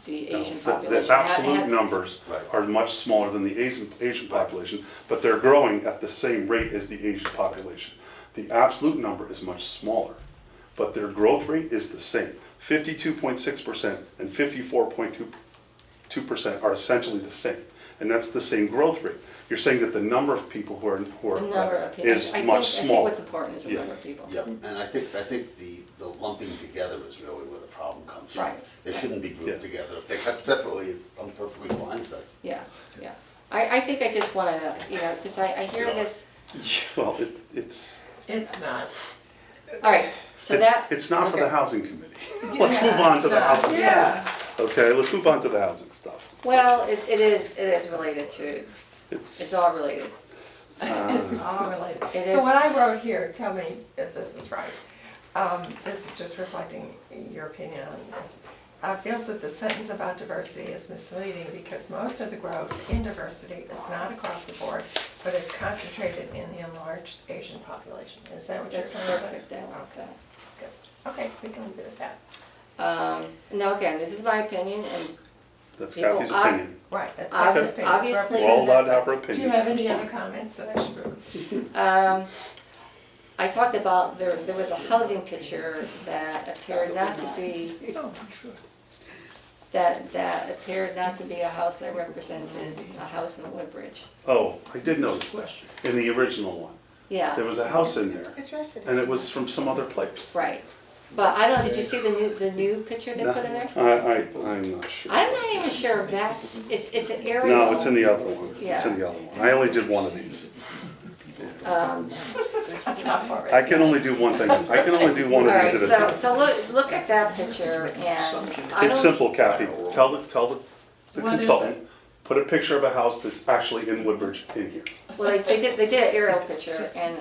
the Asian population. The absolute numbers Right. are much smaller than the Asian population, but they're growing at the same rate as the Asian population. The absolute number is much smaller, but their growth rate is the same. 52.6% and 54.2% are essentially the same, and that's the same growth rate. You're saying that the number of people who are The number of people. is I much think smaller. what's important is the Yeah. number of people. Yep, and I think the lumping together is really where the problem comes from. Right. They shouldn't be grouped Yeah. together. If they're kept separately, I'm perfectly fine if that's. Yeah, yeah. I think I just wanna, you know, because I hear Yeah. this, Well, it's It's not. all right, so that. it's not for the okay. housing committee. Let's move on to the Yeah, housing yeah. stuff. Okay, let's move on to the housing stuff. Well, it is related to, it's all related. It's all related. It So is. what I wrote here, tell me if this is right. This is just reflecting your opinion on this. Feels that the sentence about diversity is misleading because most of the growth in diversity is not across the board, but is concentrated in the enlarged Asian population. Is that what you're That's saying? perfect, I like that. Good. Okay, we can leave it at that. No, again, this is my opinion, and That's People, Kathy's I- opinion. Right, that's Obvi- Kathy's opinion. It's obviously- We're all allowed to represented. have our Do you opinions. have That's any other fine. comments that I should remove? I talked about there was a housing picture that appeared not to be, that appeared not to be a house that represented a house in Woodbridge. Oh, I did notice that, in the original one. There Yeah, was a house in there, Address it. and it was from some other place. right. But I don't, did you see the new picture they put in there? I'm not sure. I'm not even sure if that's, it's an aerial. No, it's in the other one. It's Yeah. in the other one. I only did one of these. Enough already. I can only do one thing. I can only do one of Alright, these at a time. so look at that picture and I It's don't, simple, Kathy. Tell the What is consultant, put a picture of a house that's actually in Woodbridge in here. well, they did an aerial picture and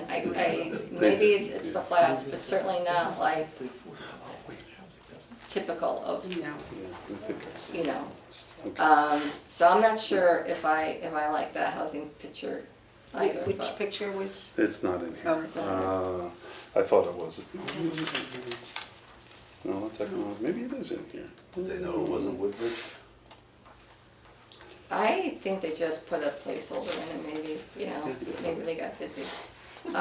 maybe it's the flats, but certainly not like typical of, No. I think I see. you know. Okay. So I'm not sure if I like that housing picture either, Which but- picture was? It's not in Oh, here. it's not I thought it was. No, that's economic. Maybe it is in here. They know it wasn't Woodbridge. I think they just put a placeholder in it, maybe, you know, maybe they got busy. Oh,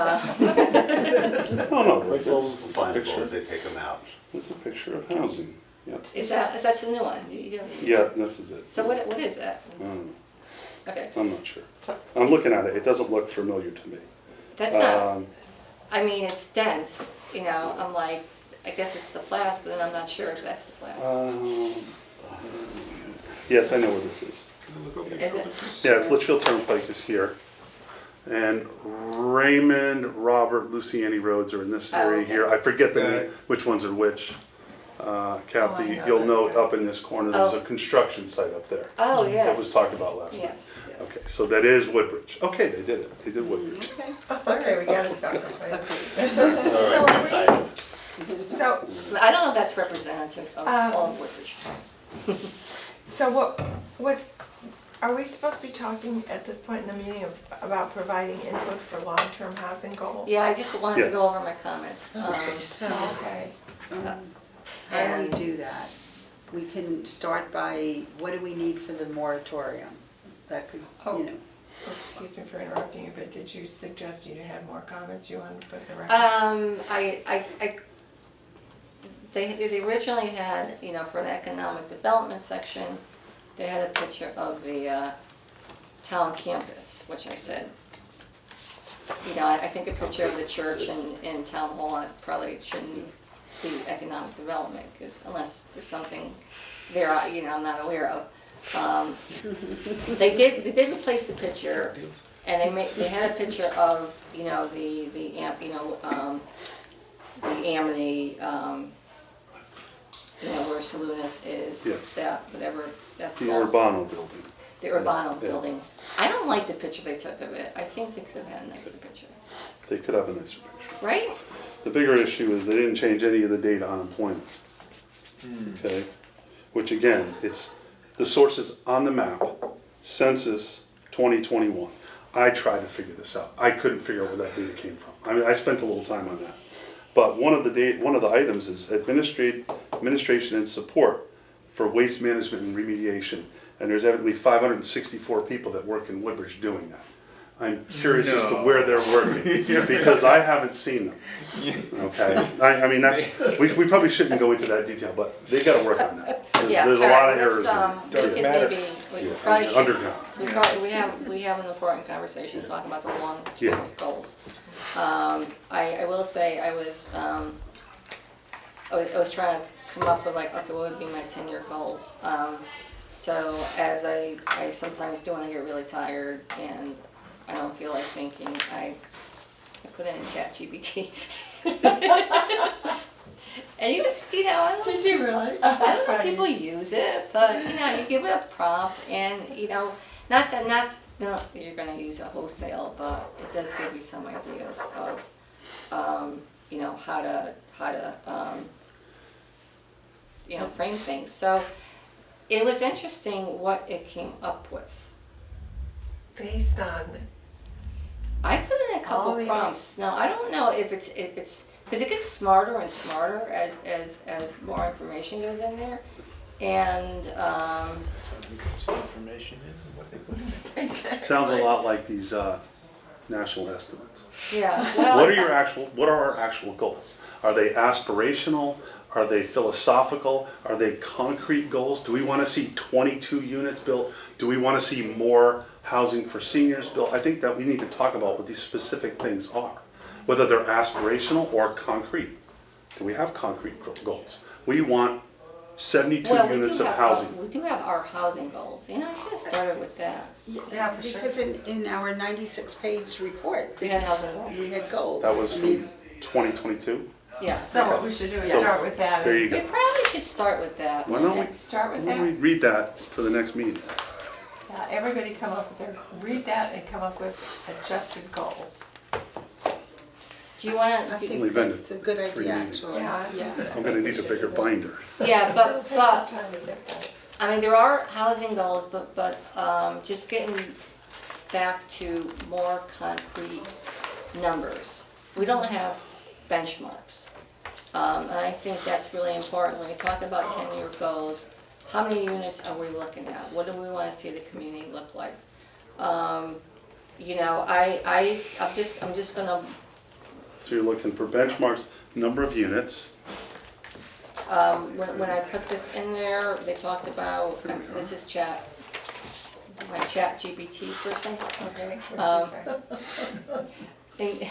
no. Placeholders for fine, as long Picture. as they take them out. There's a picture of housing. Yep. Is that's the new one? Yeah, this is it. So what is that? Okay, I'm not sure. I'm looking at it. It doesn't look familiar to me. that's not, Um, I mean, it's dense, you know, I'm like, I guess it's the flats, but then I'm not sure if that's the flats. Yes, I know where this is. Is it? Yeah, it's Litchfield Turnpike is here. And Raymond, Robert, Luciani roads are in this Oh, area okay. here. I forget the Got name, it. which ones are which. Kathy, know you'll that's note right. up in this corner, there's a Oh. construction site up there. Oh, yes. That was talked about last night. Yes, yes. Okay, so that is Woodbridge. Okay, they did it. They did Woodbridge. Okay. Okay, we got it started. All right, next item. So, I don't know if that's representative of all of Woodbridge. so what, are we supposed to be talking at this point in the meeting about providing input for long-term housing goals? Yeah, I just wanted to go Yes. over my comments. So, Okay. how do we do that? We can start by, what do we need for the moratorium? That could, Oh. you know. Excuse me for interrupting you, but did you suggest you had more comments you wanted to put in the record? They originally had, you know, for an economic development section, they had a picture of the town campus, which I said, you know, I think a picture of the church and town hall probably shouldn't be economic development, because unless there's something there, you know, I'm not aware of. They did replace the picture, and they had a picture of, you know, the Amity, you know, where Salunas is, Yes. that, whatever that's The called. Urbano building. The Urbano Yeah. building. I don't like the picture they took of it. I think they could have had a nicer picture. They could have a nicer picture. Right? The bigger issue is they didn't change any of the data on employment. Okay? Which again, it's, the source is on the map, census 2021. I tried to figure this out. I couldn't figure out where that data came from. I mean, I spent a little time on that. But one of the items is administration and support for waste management and remediation. And there's evidently 564 people that work in Woodbridge doing that. I'm curious as to where they're working, because I haven't seen them. Okay, I mean, we probably shouldn't go into that detail, but they gotta work on that. Yeah. There's a all lot right, of let's, errors in it. We Doesn't could matter. maybe, we Yeah, probably should. underground. We have an important conversation talking about the long-term Yeah. goals. I will say, I was trying to come up with like, okay, what would be my 10-year goals? So as I sometimes do when I get really tired and I don't feel like thinking, I put it in ChatGPT. And you just, you know, I don't Did you really? I don't know if people use it, but you know, you give it a prompt and you know, not that you're gonna use it wholesale, but it does give you some ideas of, you know, how to you know, frame things. So it was interesting what it came up with. Based on, I put in a couple Oh, yeah. prompts. Now I don't know if it's because it gets smarter and smarter as more information goes in there, and Some information in what they put in there. It sounds a lot like these national estimates. Yeah, well. What are our actual goals? Are they aspirational? Are they philosophical? Are they concrete goals? Do we want to see 22 units built? Do we want to see more housing for seniors built? I think that we need to talk about what these specific things are, whether they're aspirational or concrete. Do we have concrete goals? We want 72 Well, we units do of have, housing. we do have our housing goals, you know, I should have started with that. Yeah, for sure. Because in our 96-page report, We had housing goals, we had goals. That was I from mean, 2022. yeah. So what we should do is So, start with that. there you We go. probably should start with that. Why don't we, Start with why don't we that. read that for the next meeting? Yeah, everybody come up with their, read that and come up with adjusted goals. Do you wanna, I do- think Only been that's a good 3 idea, meetings. actually. Yeah. I'm gonna need a bigger binder. yeah, It'll but, take some but, time to get that. I mean, there are housing goals, but, just getting back to more concrete numbers. We don't have benchmarks. And I think that's really important. When we talk about 10-year goals, how many units are we looking at? What do we wanna see the community look like? You know, I'm just gonna, So you're looking for benchmarks, number of units. when I put this in there, they talked about, this is my chat GPT person. Okay, Um, what'd you say? And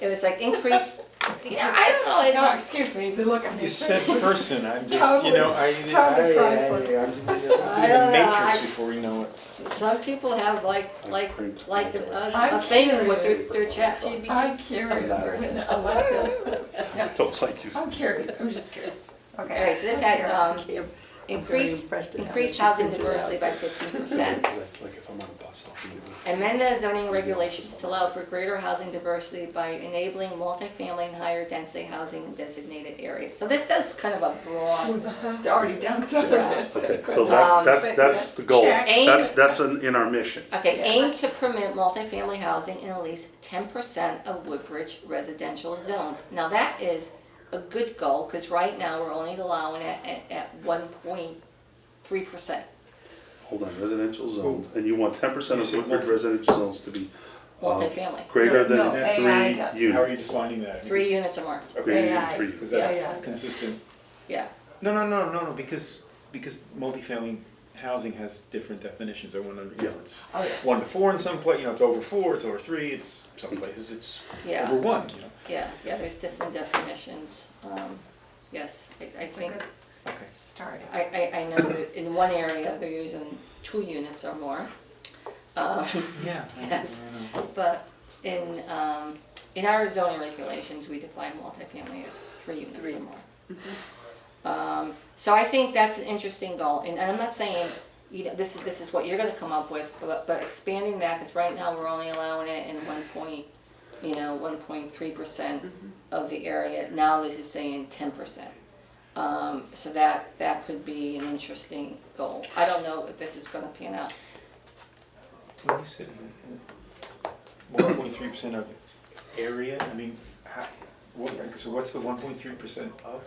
it was like increase, yeah, I don't know. No, it- excuse me, the look at me. You said person, I'm just, you know, Totally priceless. I'm in I the don't know, matrix before we know it. Some people have like a I'm thing with curious. their chat GPT. I'm curious, when Alexa, I don't like you. I'm curious, I'm just curious. Alright, Okay. so this had, Yeah, increase impressed at how increase much you housing printed diversity out. by 50%. Like if I'm on a bus, I'll be able to. Amend the zoning regulations to allow for greater housing diversity by enabling multifamily and higher density housing in designated areas. So this does kind of a broad, We've already done some of Yeah. this. Okay, so Um, that's the goal. check. That's in our mission. okay, Yeah. aim to permit multifamily housing in at least 10% of Woodbridge residential zones. Now that is a good goal, because right now we're only allowing it at 1.3% Hold on, residential zones, and you want 10% You of said Woodbridge multi- residential zones to be multifamily, greater No, than AI 3 does. How are you units. defining that? 3 units or more, Greater AI. than 3 Is units. that Yeah. consistent? yeah. No, because multifamily housing has different definitions. I wonder, you know, it's Oh, yeah. 1 to 4 in some places, you know, it's over 4, it's over 3, it's, some places it's Yeah. over 1, you know? Yeah, there's different definitions. Yes, I think, Okay. Start. I know that in one area, they're using 2 units or more. Yeah. Yes. But in our zoning regulations, we define multifamily as 3 units or more. So I think that's an interesting goal, and I'm not saying, you know, this is what you're gonna come up with, but expanding that, because right now we're only allowing it in 1.3% of the area. Now this is saying 10%. So that could be an interesting goal. I don't know if this is gonna pan out. When you said 1.3% of area, I mean, so what's the 1.3% of?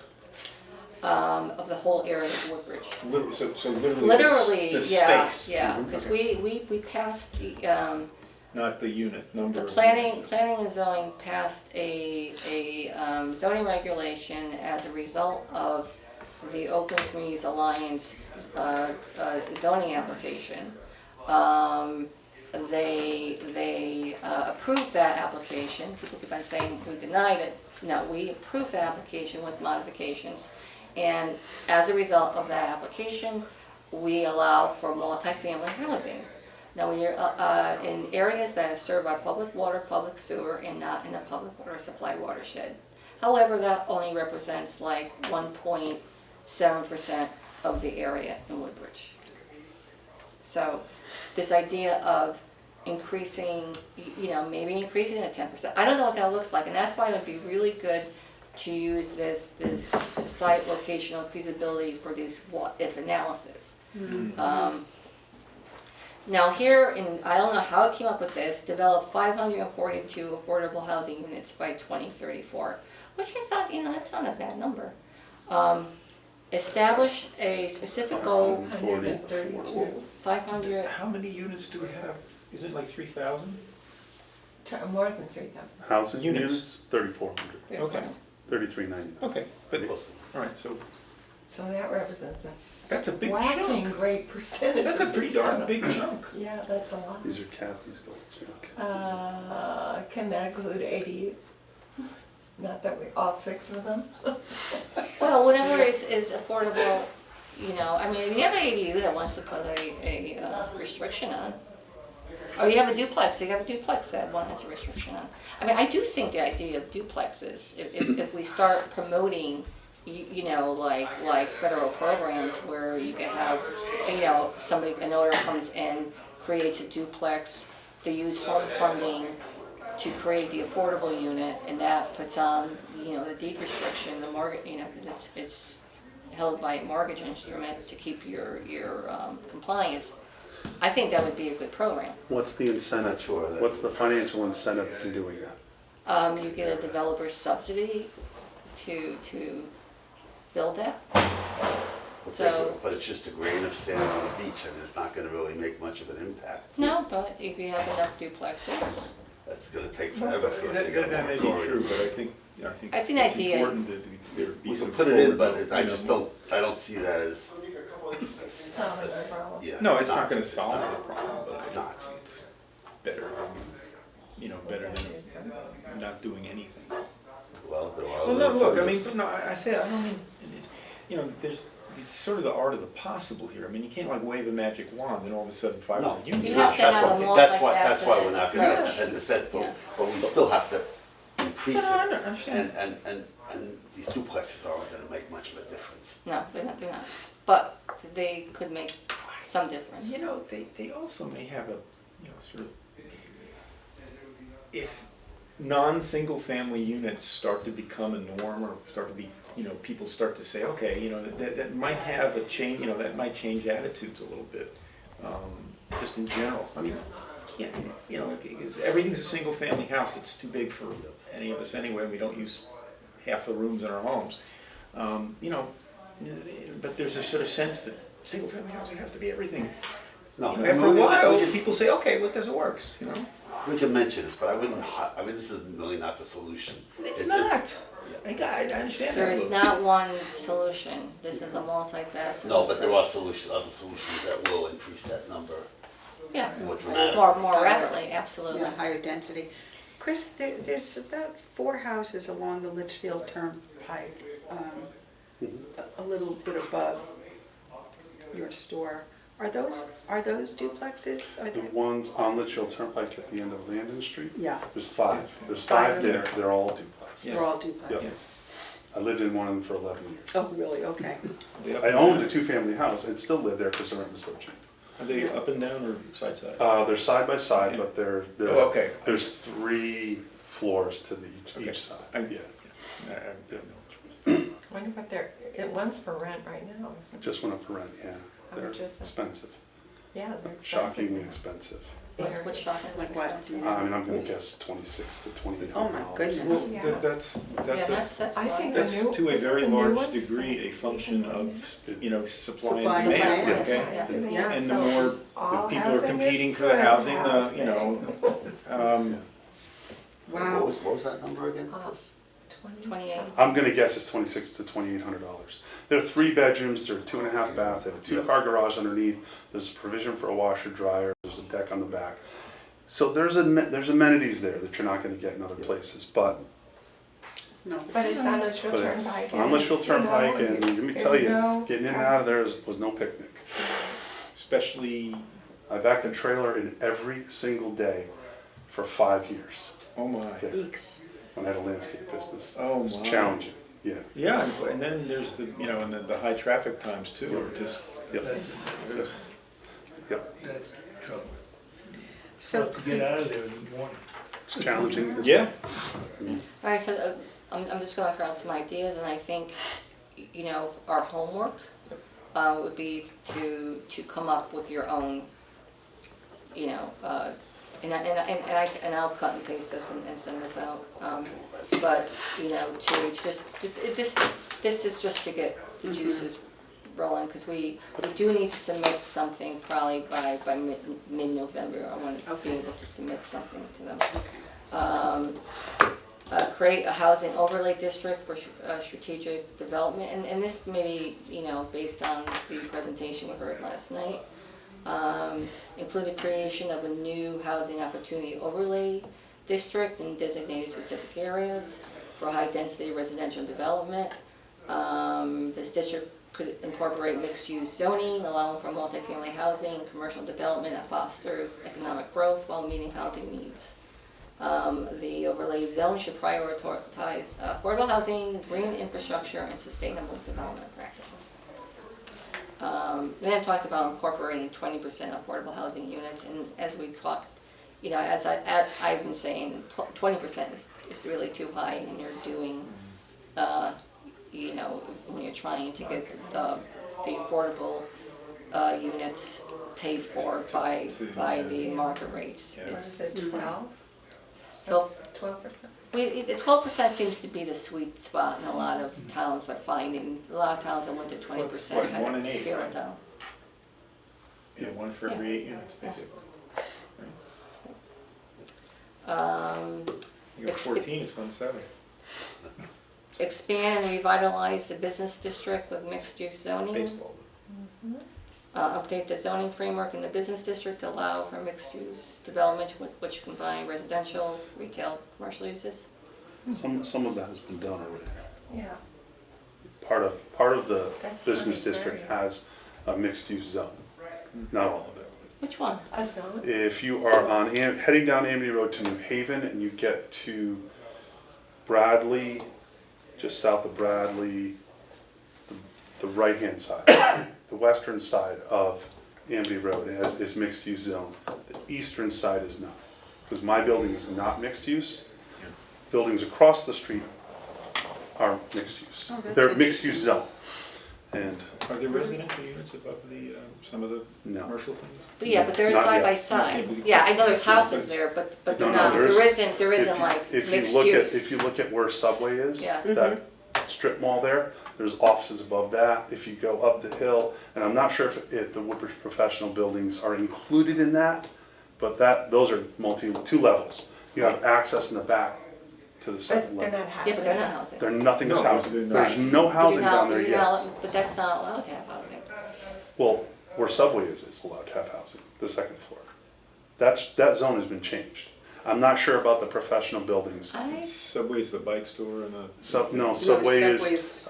Of the whole area of Woodbridge. Literally, so literally Literally, the yeah, space. yeah, because Okay. we passed the, Not the unit number. the of planning units. and zoning passed a zoning regulation as a result of the Open Communities Alliance zoning application. They approved that application. People keep on saying we denied it. No, we approved the application with modifications. And as a result of that application, we allow for multifamily housing. Now, when you're in areas that are served by public water, public sewer, and not in a public water supply watershed. However, that only represents like 1.7% of the area in Woodbridge. So this idea of increasing, maybe increasing it 10%. I don't know what that looks like, and that's why it would be really good to use this site locational feasibility for these what-if analysis. Now here, I don't know how it came up with this, develop 542 affordable housing units by 2034, which I thought, that's not a bad number. Establish a specific goal, 132. 500, How many units do we have? Is it like 3,000? More than 3,000. Housing Units. units, 3,400, Okay. 3,399. Okay, but, Close. all right, so So that represents a That's a big whacking chunk. great percentage. that's a of the pretty darn total. big chunk. Yeah, that's a lot. These are Kathy's goals, okay. Can that include ADUs? Not that we, all 6 of them? Well, whatever is affordable, you know, I mean, if you have an ADU that wants to put a restriction on, or you have a duplex that one has a restriction on. I mean, I do think the idea of duplexes, if we start promoting, you know, like federal programs where you can have, you know, an owner comes in, creates a duplex, they use home funding to create the affordable unit, and that puts on, you know, the deed restriction, the mortgage, you know, because it's held by a mortgage instrument to keep your compliance. I think that would be a good program. What's the incentive? Not sure that- What's the financial incentive in doing that? You get a developer subsidy to build that. So- But it's just a grain of sand on the beach, I mean, it's not gonna really make much of an impact. No, but if you have enough duplexes, That's gonna take forever for us to get a That may be moratorium. true, but I think I think the it's idea- important that there be We some. can put it in, but forward, I you just know, I don't see that as, Solving the problem. yeah. No, it's not gonna it's solve not. the problem, but It's not. it's better, you know, better than not doing anything. Well, there are. Well, no, look, I mean, alternatives. but no, I say, I don't mean, you know, it's sort of the art of the possible here. I mean, you can't like wave a magic wand and all of a sudden 500 No, units. You have to that's have why- a that's why we're not gonna multifaceted get 10%, Yeah. but we still have to increase No, I it. understand. And these duplexes aren't gonna make much of a difference. no, they're not. But they could make some difference. You know, they also may have a, you know, sort of, if non-single family units start to become a norm or start to be, you know, people start to say, okay, you know, that might have a change, you know, that might change attitudes a little bit, just in general. I mean, can't, you know, everything's a single family house, it's too big for any of us anyway, we don't use half the rooms in our homes. You know, but there's a sort of sense that single family housing has to be everything. No, You know, after a while, we people say, okay, well, it doesn't work, you know? can mention this, but I wouldn't, I mean, this is really not the solution. It's not. I understand There that. is but- not one solution. This is a multifaceted. No, but there are solutions, other solutions that will increase that number Yeah, more dramatically. more rapidly, absolutely. Yeah, higher density. Chris, there's about 4 houses along the Litchfield Turnpike, a little bit above your store. Are those duplexes? Are The they? ones on Litchfield Turnpike at the end of Landon Street? Yeah, There's 5. There's 5 5 there, they're all duplex. Yeah. they're all duplexes. Yes. I lived in one of them for 11 years. Oh, really? Okay. Are they up I and owned down? a 2-family house and still lived there because the rent was so cheap. Are they up and down or side side? They're side by side, but they're, Oh, okay. there's 3 floors to Okay. each side. I- Yeah, I don't know. Wonder what one's for rent right now, isn't it? just went up for rent, yeah. How They're much is it? expensive, Yeah, they're shockingly expensive. expensive. What's shocking? Like what? expensive. I mean, I'm gonna guess 26 to 28. Oh, my goodness. Yeah. That's Yeah, that's I why. think that's the new- to a isn't very the new large one? degree a function of, you know, supply Supply and and demand, demand. okay? Yeah. Demand, And the so more all people are housing competing is for the good housing, you housing. know, So Wow. what was that number again, Uh, Chris? 28. I'm gonna guess it's $2,600 to $2,800. There are 3 bedrooms, there are 2.5 baths, they have a 2-car garage underneath, there's a provision for a washer dryer, there's a deck on the back. So there's amenities there that you're not gonna get in other places, but No. But it's on Litchfield But Turnpike. it's on Litchfield Turnpike, and let me tell you, getting in and out of there was no picnic. especially, I backed a trailer in every single day for 5 years oh my, yeah, Eeks. when I had a landscape business. oh It was my. challenging, yeah. Yeah, and then there's the, you know, and the high traffic times too, are just, Yep. ugh. Yep. That's trouble. So, To get out of there in the morning. It's challenging. Yeah, All right, so I'm just going to throw out some ideas, and I think, you know, our homework would be to come up with your own, you know, and I'll cut and paste this and send this out. But you know, to just this is just to get the juices rolling, because we do need to submit something probably by mid-November. I want to be able to submit something to them. Create a housing overlay district for strategic development, and this maybe, based on the presentation we heard last night. Include the creation of a new housing opportunity overlay district in designated specific areas for high-density residential development. This district could incorporate mixed-use zoning, allowing for multifamily housing and commercial development that fosters economic growth while meeting housing needs. The overlay zone should prioritize affordable housing, green infrastructure, and sustainable development practices. Then I talked about incorporating 20% affordable housing units, and as we talked, as I've been saying, 20% is really too high, and you're doing, when you're trying to get the affordable units paid for by the market rates. Yeah. It's Is it 12? 12%? the 12% seems to be the sweet spot in a lot of towns. We're finding a lot of towns that went to 20% What, had 1 to in 8, scale it right? down. One for every 8 units, basically. You got 14, it's 1/7. Expand and revitalize the business district with mixed-use zoning. Baseball. Update the zoning framework in the business district to allow for mixed-use development which combine residential, retail, commercial uses. Some of that has been done already. Yeah. Part of the That's business really district very- has a mixed-use zone, not all of it. Which one? A zone? If you are heading down Amity Road to New Haven and you get to Bradley, just south of Bradley, the right-hand side, the western side of Amity Road is mixed-use zone. The eastern side is not, because my building is not mixed-use. Buildings across the street are mixed-use. Oh, that's They're mixed-use zone. And Are there residential units above the, some of the No. commercial things? But they're Not side yet. by side. Yeah, I know there's houses there, but they're No, not, there's- there isn't like If mixed you look use. if you look at where Subway is, Yeah. that strip mall there's offices above that. If you go up the hill, and I'm not sure if the Woodbridge Professional buildings are included in that, but those are two levels. You have access in the back to the But second they're level. not Yeah, housing. but they're not housing. They're nothing is No, housing. they're not. There's no housing down there yet. But that's not allowed to have housing. Well, where Subway is, it's allowed to have housing, the second floor. That zone has been changed. I'm not sure about the professional buildings. Subway's the bike store and the. Subway is, Subways.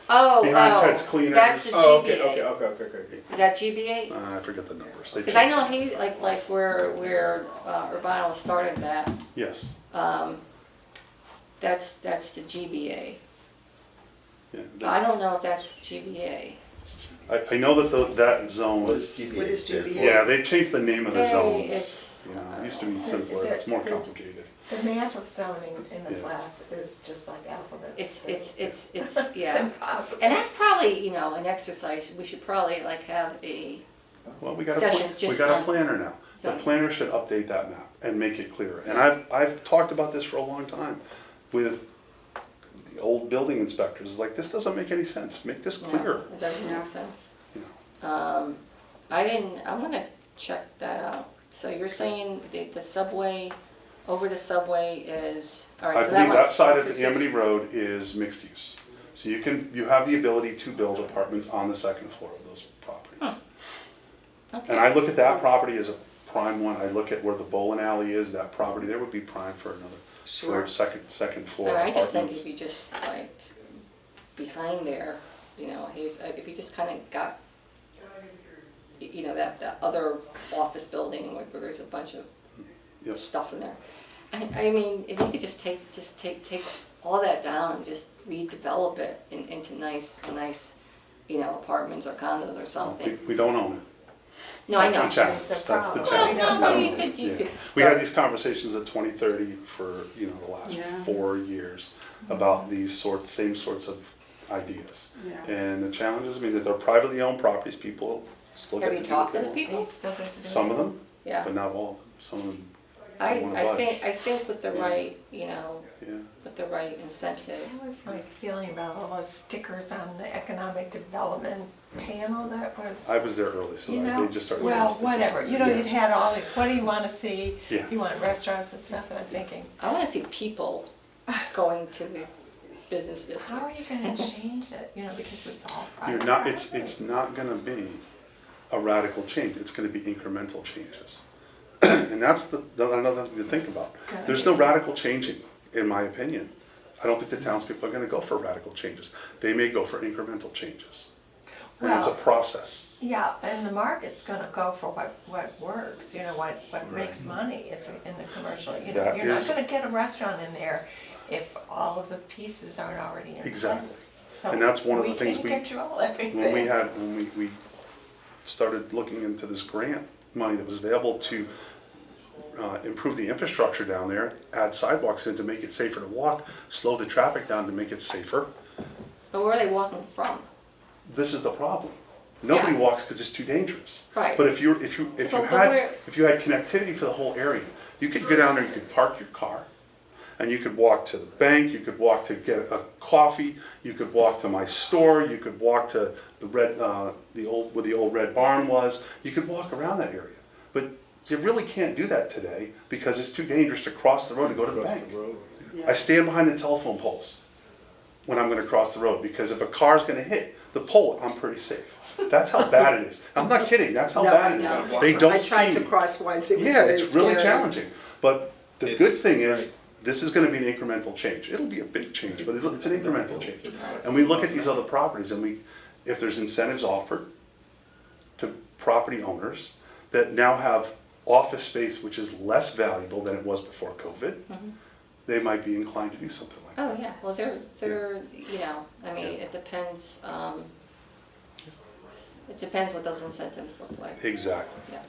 behind Ted's Cleaners. That's the Oh, okay, GBA. okay. Is that GBA? I forget the numbers. They Because I changed. know he, like where Urbano started that, Yes, that's the GBA. yeah. I don't know if that's GBA. I know that that zone, What is GBA? What is stand for? GBA? yeah, they changed the name of the Hey, zones. it's, It used to be simpler, it's more complicated. The map of zoning in the Yeah. flats is just like alphabets. It's It's yeah. impossible. And that's probably, an exercise, we should probably like have a, Well, we got Session we just got a on planner now. The zoning. planner should update that map and make it clearer. And I've talked about this for a long time with the old building inspectors, like, this doesn't make any sense, make this no, clear. it doesn't make sense. You know. I'm gonna check that out. So you're saying the subway, over the subway is, all right, I so believe one- that side of this Amity is- Road is mixed use. So you have the ability to build apartments on the second floor of those properties. Okay. And I look at that property as a prime one. I look at where the bowling alley is, that property there would be prime for another, Sure. for second floor I just think apartments. if you just like, behind there, if you just kinda got, that other office building where there's a bunch of Yep. stuff in there. I mean, if you could just take all that down and just redevelop it into nice, apartments or condos or something. We don't own it. No, I know. That's the challenge. It's a That's the problem. challenge. Well, no, you could Yeah. We start- had these conversations at 2030 for, the last Yeah. 4 years about these same sorts of ideas. Yeah. And the challenge is, that they're privately owned properties, people still Have get to you do what talked they to the want. people? You still get to do Some it. of them, Yeah. but not all of them. Some of them They wanna budge. I think with the right, you know, Yeah. with the right incentive. What was my feeling about all those stickers on the economic development panel? That was, I was there early, so you know, they just started. well, posting. whatever. You know, Yeah. you'd had all these, what do you want to see? Yeah. You want restaurants and stuff, and I'm thinking, I wanna see people going to the business how are district. you gonna change it? You know, because it's all You're private. not, it's not gonna be a radical change, it's gonna be incremental changes. And that's another thing to think about. Good. There's no radical changing, in my opinion. I don't think the townspeople are gonna go for radical changes. They may go for incremental changes. And it's a Well- process. Yeah, and the market's gonna go for what works, you know, what makes money. It's in the commercial, you know, That you're not is- gonna get a restaurant in there if all of the pieces aren't already in place. Exactly. So And that's one of the things we can't control everything. When we started looking into this grant money that was available to improve the infrastructure down there, add sidewalks in to make it safer to walk, slow the traffic down to make it safer, But where are they walking from? this is the problem. Nobody Yeah. walks because it's too dangerous. Right. But if you But where- had connectivity for the whole area, you could go down there, you could park your car, and you could walk to the bank, you could walk to get a coffee, you could walk to my store, you could walk to the where the old red barn was, you could walk around that area. But you really can't do that today because it's too dangerous to cross the road to go to the Across bank. the road. I stand behind the telephone poles when I'm gonna cross the road, because if a car's gonna hit the pole, I'm pretty safe. That's how bad it is. I'm not kidding, that's how No, bad I it know. is. They don't I see tried to me. cross once, it was Yeah, very it's really scary. challenging, but the It's- good thing is, this is gonna be an incremental change. It'll be a big change, but it's an incremental change. And we look at these other properties and if there's incentives offered to property owners that now have office space which is less valuable than it was before COVID, they might be inclined to do something like that. Oh, yeah, well, they're, you know, I mean, it depends what those incentives look like. Exactly. Yeah.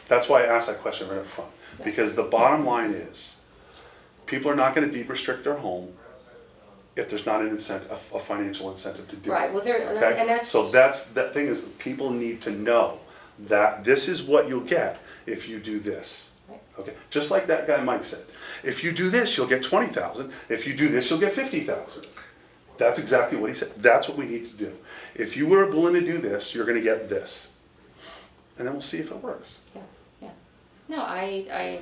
That's why I asked that question right up front. Because the bottom line is, people are not gonna deep restrict their home if there's not an incentive, a financial incentive to do it. Right, well, Okay? and that's. So that thing is, people need to know that this is what you'll get if you do this. Right. Okay, just like that guy Mike said, if you do this, you'll get 20,000, if you do this, you'll get 50,000. That's exactly what he said, that's what we need to do. If you were willing to do this, you're gonna get this. And then we'll see if it works. Yeah, yeah. No,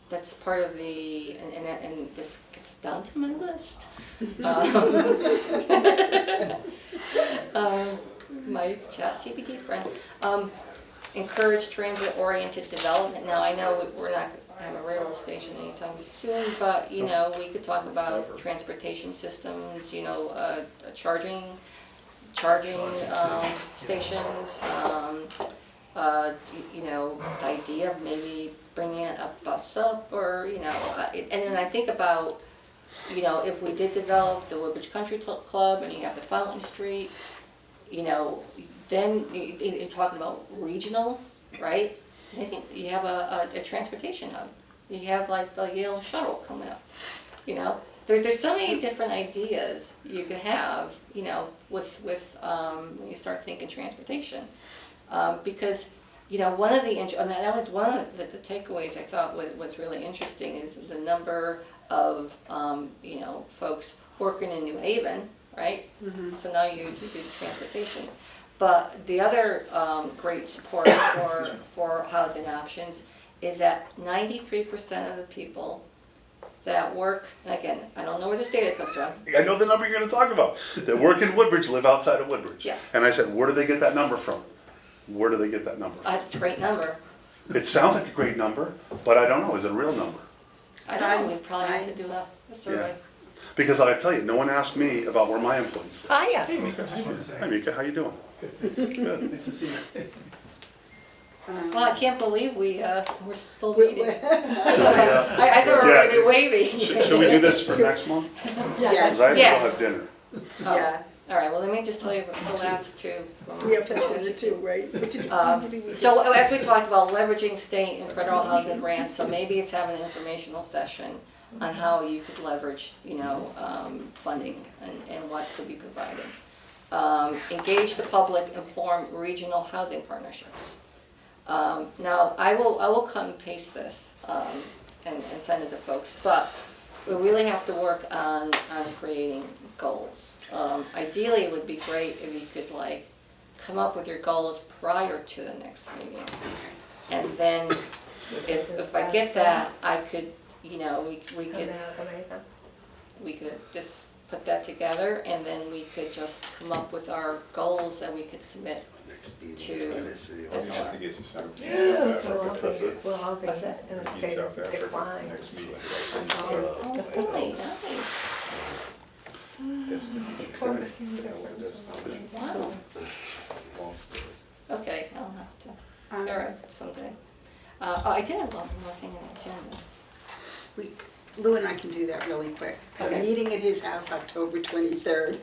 that's part of the, and this gets down to my list. My ChatGPT friend, encourage transit-oriented development. Now, I know we're not gonna have a railroad station anytime soon, but, you know, we could talk about transportation systems, you know, charging stations, you know, the idea of maybe bringing a bus up, or, you know, and then I think about, you know, if we did develop the Woodbridge Country Club and you have the Fountain Street, you know, then you're talking about regional, right? I think you have a transportation hub. You have like the Yale shuttle coming up, you know? There's so many different ideas you can have, you know, with when you start thinking transportation. Because, you know, one of the, and that was one of the takeaways I thought was really interesting, is the number of, you know, folks working in New Haven, right? So now you do transportation. But the other great support for housing options is that 93% of the people that work, and again, I don't know where this data comes from. I know the number you're gonna talk about, that work in Woodbridge live outside of Woodbridge. Yes. And I said, where do they get that number from? Where do they get that number from? It's a great number. It sounds like a great number, but I don't know, is it a real number? I don't know, we probably have to do a survey. Because I tell you, no one asked me about where my employees live. Hiya. Hey, Mika, I just wanted to say. Hi Mika, how you doing? Good. Nice to see you. Well, I can't believe we're still We- meeting. we- I thought we were gonna be waving. Should we do this for next month? Yes, Right? Yes. We'll have dinner. yeah, All right, well, let me just tell you the last two. from- we have to have dinner too, right? What did you- So as we talked about leveraging state and federal housing grants, so maybe it's having an informational session on how you could leverage, you know, funding and what could be provided. Engage the public and form regional housing partnerships. Now, I will cut and paste this and send it to folks, but we really have to work on creating goals. Ideally, it would be great if you could like come up with your goals prior to the next meeting. And then if I get that, I could, you know, we could just put that together, and then we could just come up with our goals that we could submit. Next meeting, To- right, if the- That's You have to get to South We'll all Africa. be, we'll all be What's that? in a In state of South Africa, decline. next meeting. Oh, really? Nice. Quite a few different ones. Wow. Long story. Okay, I'll have to, Um, all right, someday. I did have one more thing on the agenda. Lou and I can do that really quick. A Okay. meeting at his house, October 23rd.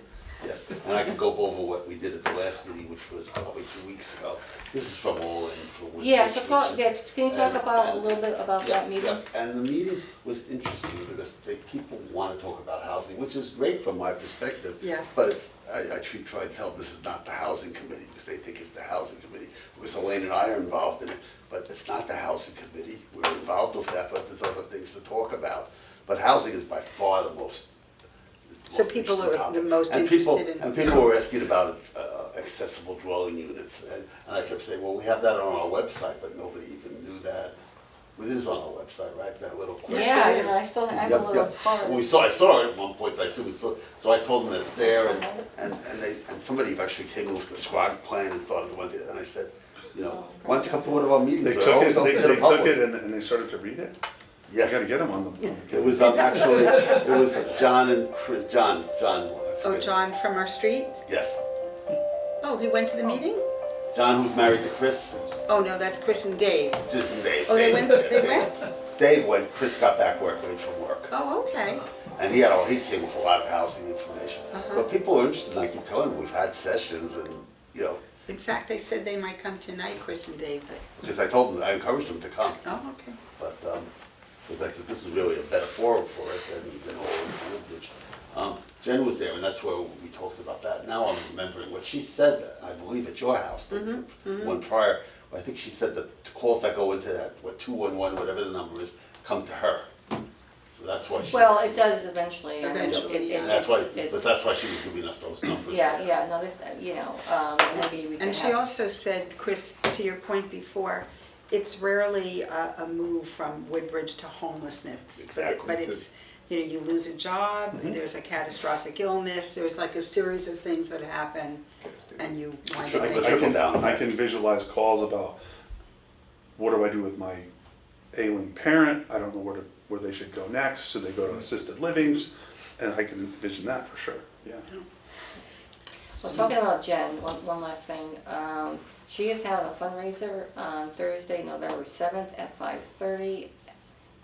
Yeah, and I can go over what we did at the last meeting, which was probably 2 weeks ago. This is from all in for Woodbridge. Yeah, so talk, which is- yeah, can you talk and- about a and- little bit about Yeah, that meeting? yeah. And the meeting was interesting because people want to talk about housing, which is great from my perspective. Yeah. But it's, I try to tell them this is not the housing committee because they think it's the housing committee. Because Elaine and I are involved in it, but it's not the housing committee. We're involved with that, but there's other things to talk about. But housing is by far the most. So people are interesting the topic. most And people- interested in- And people were asking about accessible dwelling units, and I kept saying, well, we have that on our website, but nobody even knew that. It is on our website, right, that little question? Yeah, you know, I still have a Yep, little yep. card. I saw it at one point, I assume we saw, so I told them that it's there, and somebody actually came in with the scribe plan and started going through it, and I said, you know, why don't you come to one of our meetings? They They're took always it, open they to the took public. it and they started to read it? I Yes, gotta get them on the. it was actually, it was John and Chris, John. I Oh, forget. John from our street? Yes, Oh, he went to the meeting? John who's married to Chris, Oh, no, that's Chris and Dave. just Dave. Oh, they Dave. went, they went? Dave went, Chris got back late from work. Oh, okay. And he came with a lot of housing information. But people are interested, and I keep telling them, we've had sessions and, you know, In fact, they said they might come tonight, Chris and Dave, but, because I told them, I encouraged them to come. oh, okay. But, because I said, this is really a better forum for it than all in Woodbridge. Jen was there, and that's where we talked about that. Now I'm remembering what she said, I believe at your house, the one prior. I think she said that the calls that go into that, 211, whatever the number is, come to her. So that's why she. Well, it does eventually. and Eventually, yeah. And that's why, it's- but that's why she was giving us those numbers. Yeah, no, this, you know, maybe we can And she have, also said, Chris, to your point before, it's rarely a move from Woodbridge to homelessness. Exactly. But it's, you know, you lose a job, there's a catastrophic illness, there's like a series of things that happen, and you wind Sure, up I making. trickle down. I can visualize calls about, what do I do with my ailing parent? I don't know where they should go next. Should they go to assisted livings? And I can envision that for sure, yeah. well, talking about Jen, one last thing. She is having a fundraiser on Thursday, November 7th at 5:30.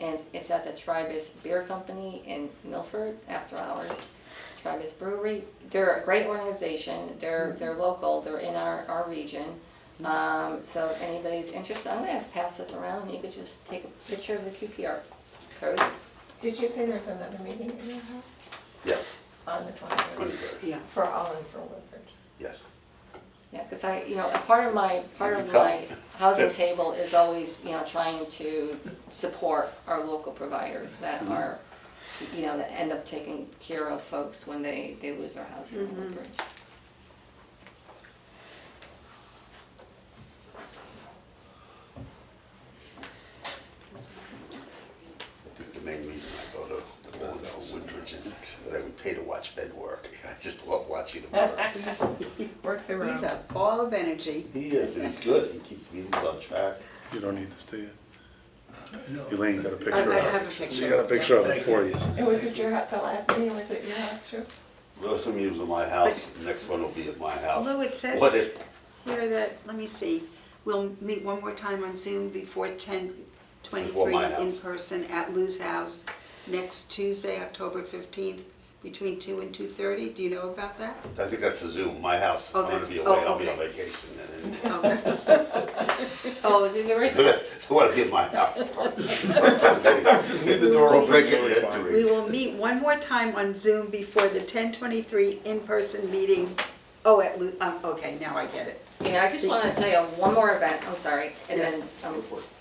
And it's at the Tribus Beer Company in Milford, after hours. Tribus Brewery. They're a great organization. They're local. They're in our region. So if anybody's interested, I'm gonna pass this around, and you could just take a picture of the QPR code. Did you say there's another meeting in your house Yes, on the 23rd? 23rd, Yeah. For all in for Woodbridge? yes. Yeah, because a part of my housing table is always, you know, trying to support our local providers that are, you know, that end up taking care of folks when they lose their housing in Woodbridge. I think the main reason I go to the Bowling for Woodbridge is that I would pay to watch Ben work. I just love watching him work. Work the room. He's a ball of energy. He is, and he's good. He keeps meetings on track. You don't need this, do you? No. Elaine got a picture I of have a it. picture. She got a picture of it for you. And was it the last meeting, was it your house too? Most of meetings at my house, the next one will be at my house. Lou, it says What if, here that, let me see, we'll meet one more time on Zoom before Before 10:23 my house. in person at Lou's house next Tuesday, October 15th, between 2 and 2:30. Do you know about that? I think that's a Zoom, my house. Oh, I'm gonna that's- be away, oh, I'll be on okay. vacation then. Oh, there is, They wanna be at my house. Just leave the door Don't open. break it, Totally enter fine. it. We will meet one more time on Zoom before the 10:23 in-person meeting. Oh, at Lou, okay, now I get it. you know, I just wanted to tell you one more event, I'm sorry, and Yeah. then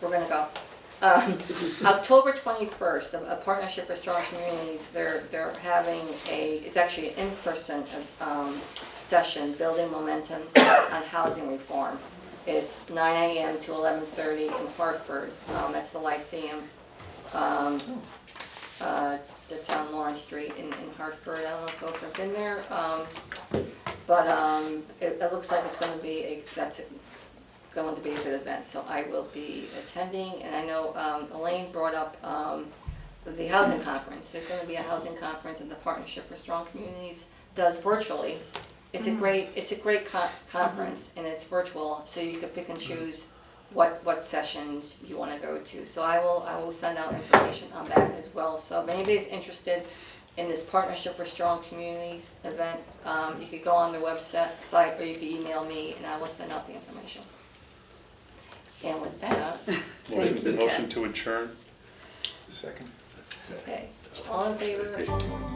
we're gonna go. October 21st, a Partnership for Strong Communities, they're having it's actually an in-person session, Building Momentum on Housing Reform. It's 9 a.m. to 11:30 in Hartford. That's the Lyceum. That's on Lawrence Street in Hartford. I don't know if folks have been there. But it looks like it's going to be going to be a good event, so I will be attending. And I know Elaine brought up the housing conference. There's going to be a housing conference that the Partnership for Strong Communities does virtually. It's a great conference, and it's virtual, so you can pick and choose what sessions you want to go to. So I will send out information on that as well. So if anybody's interested in this Partnership for Strong Communities event, you could go on their website or you can email me and I will send out the information. And with that, Motion to adjourn? Second. okay, all in favor?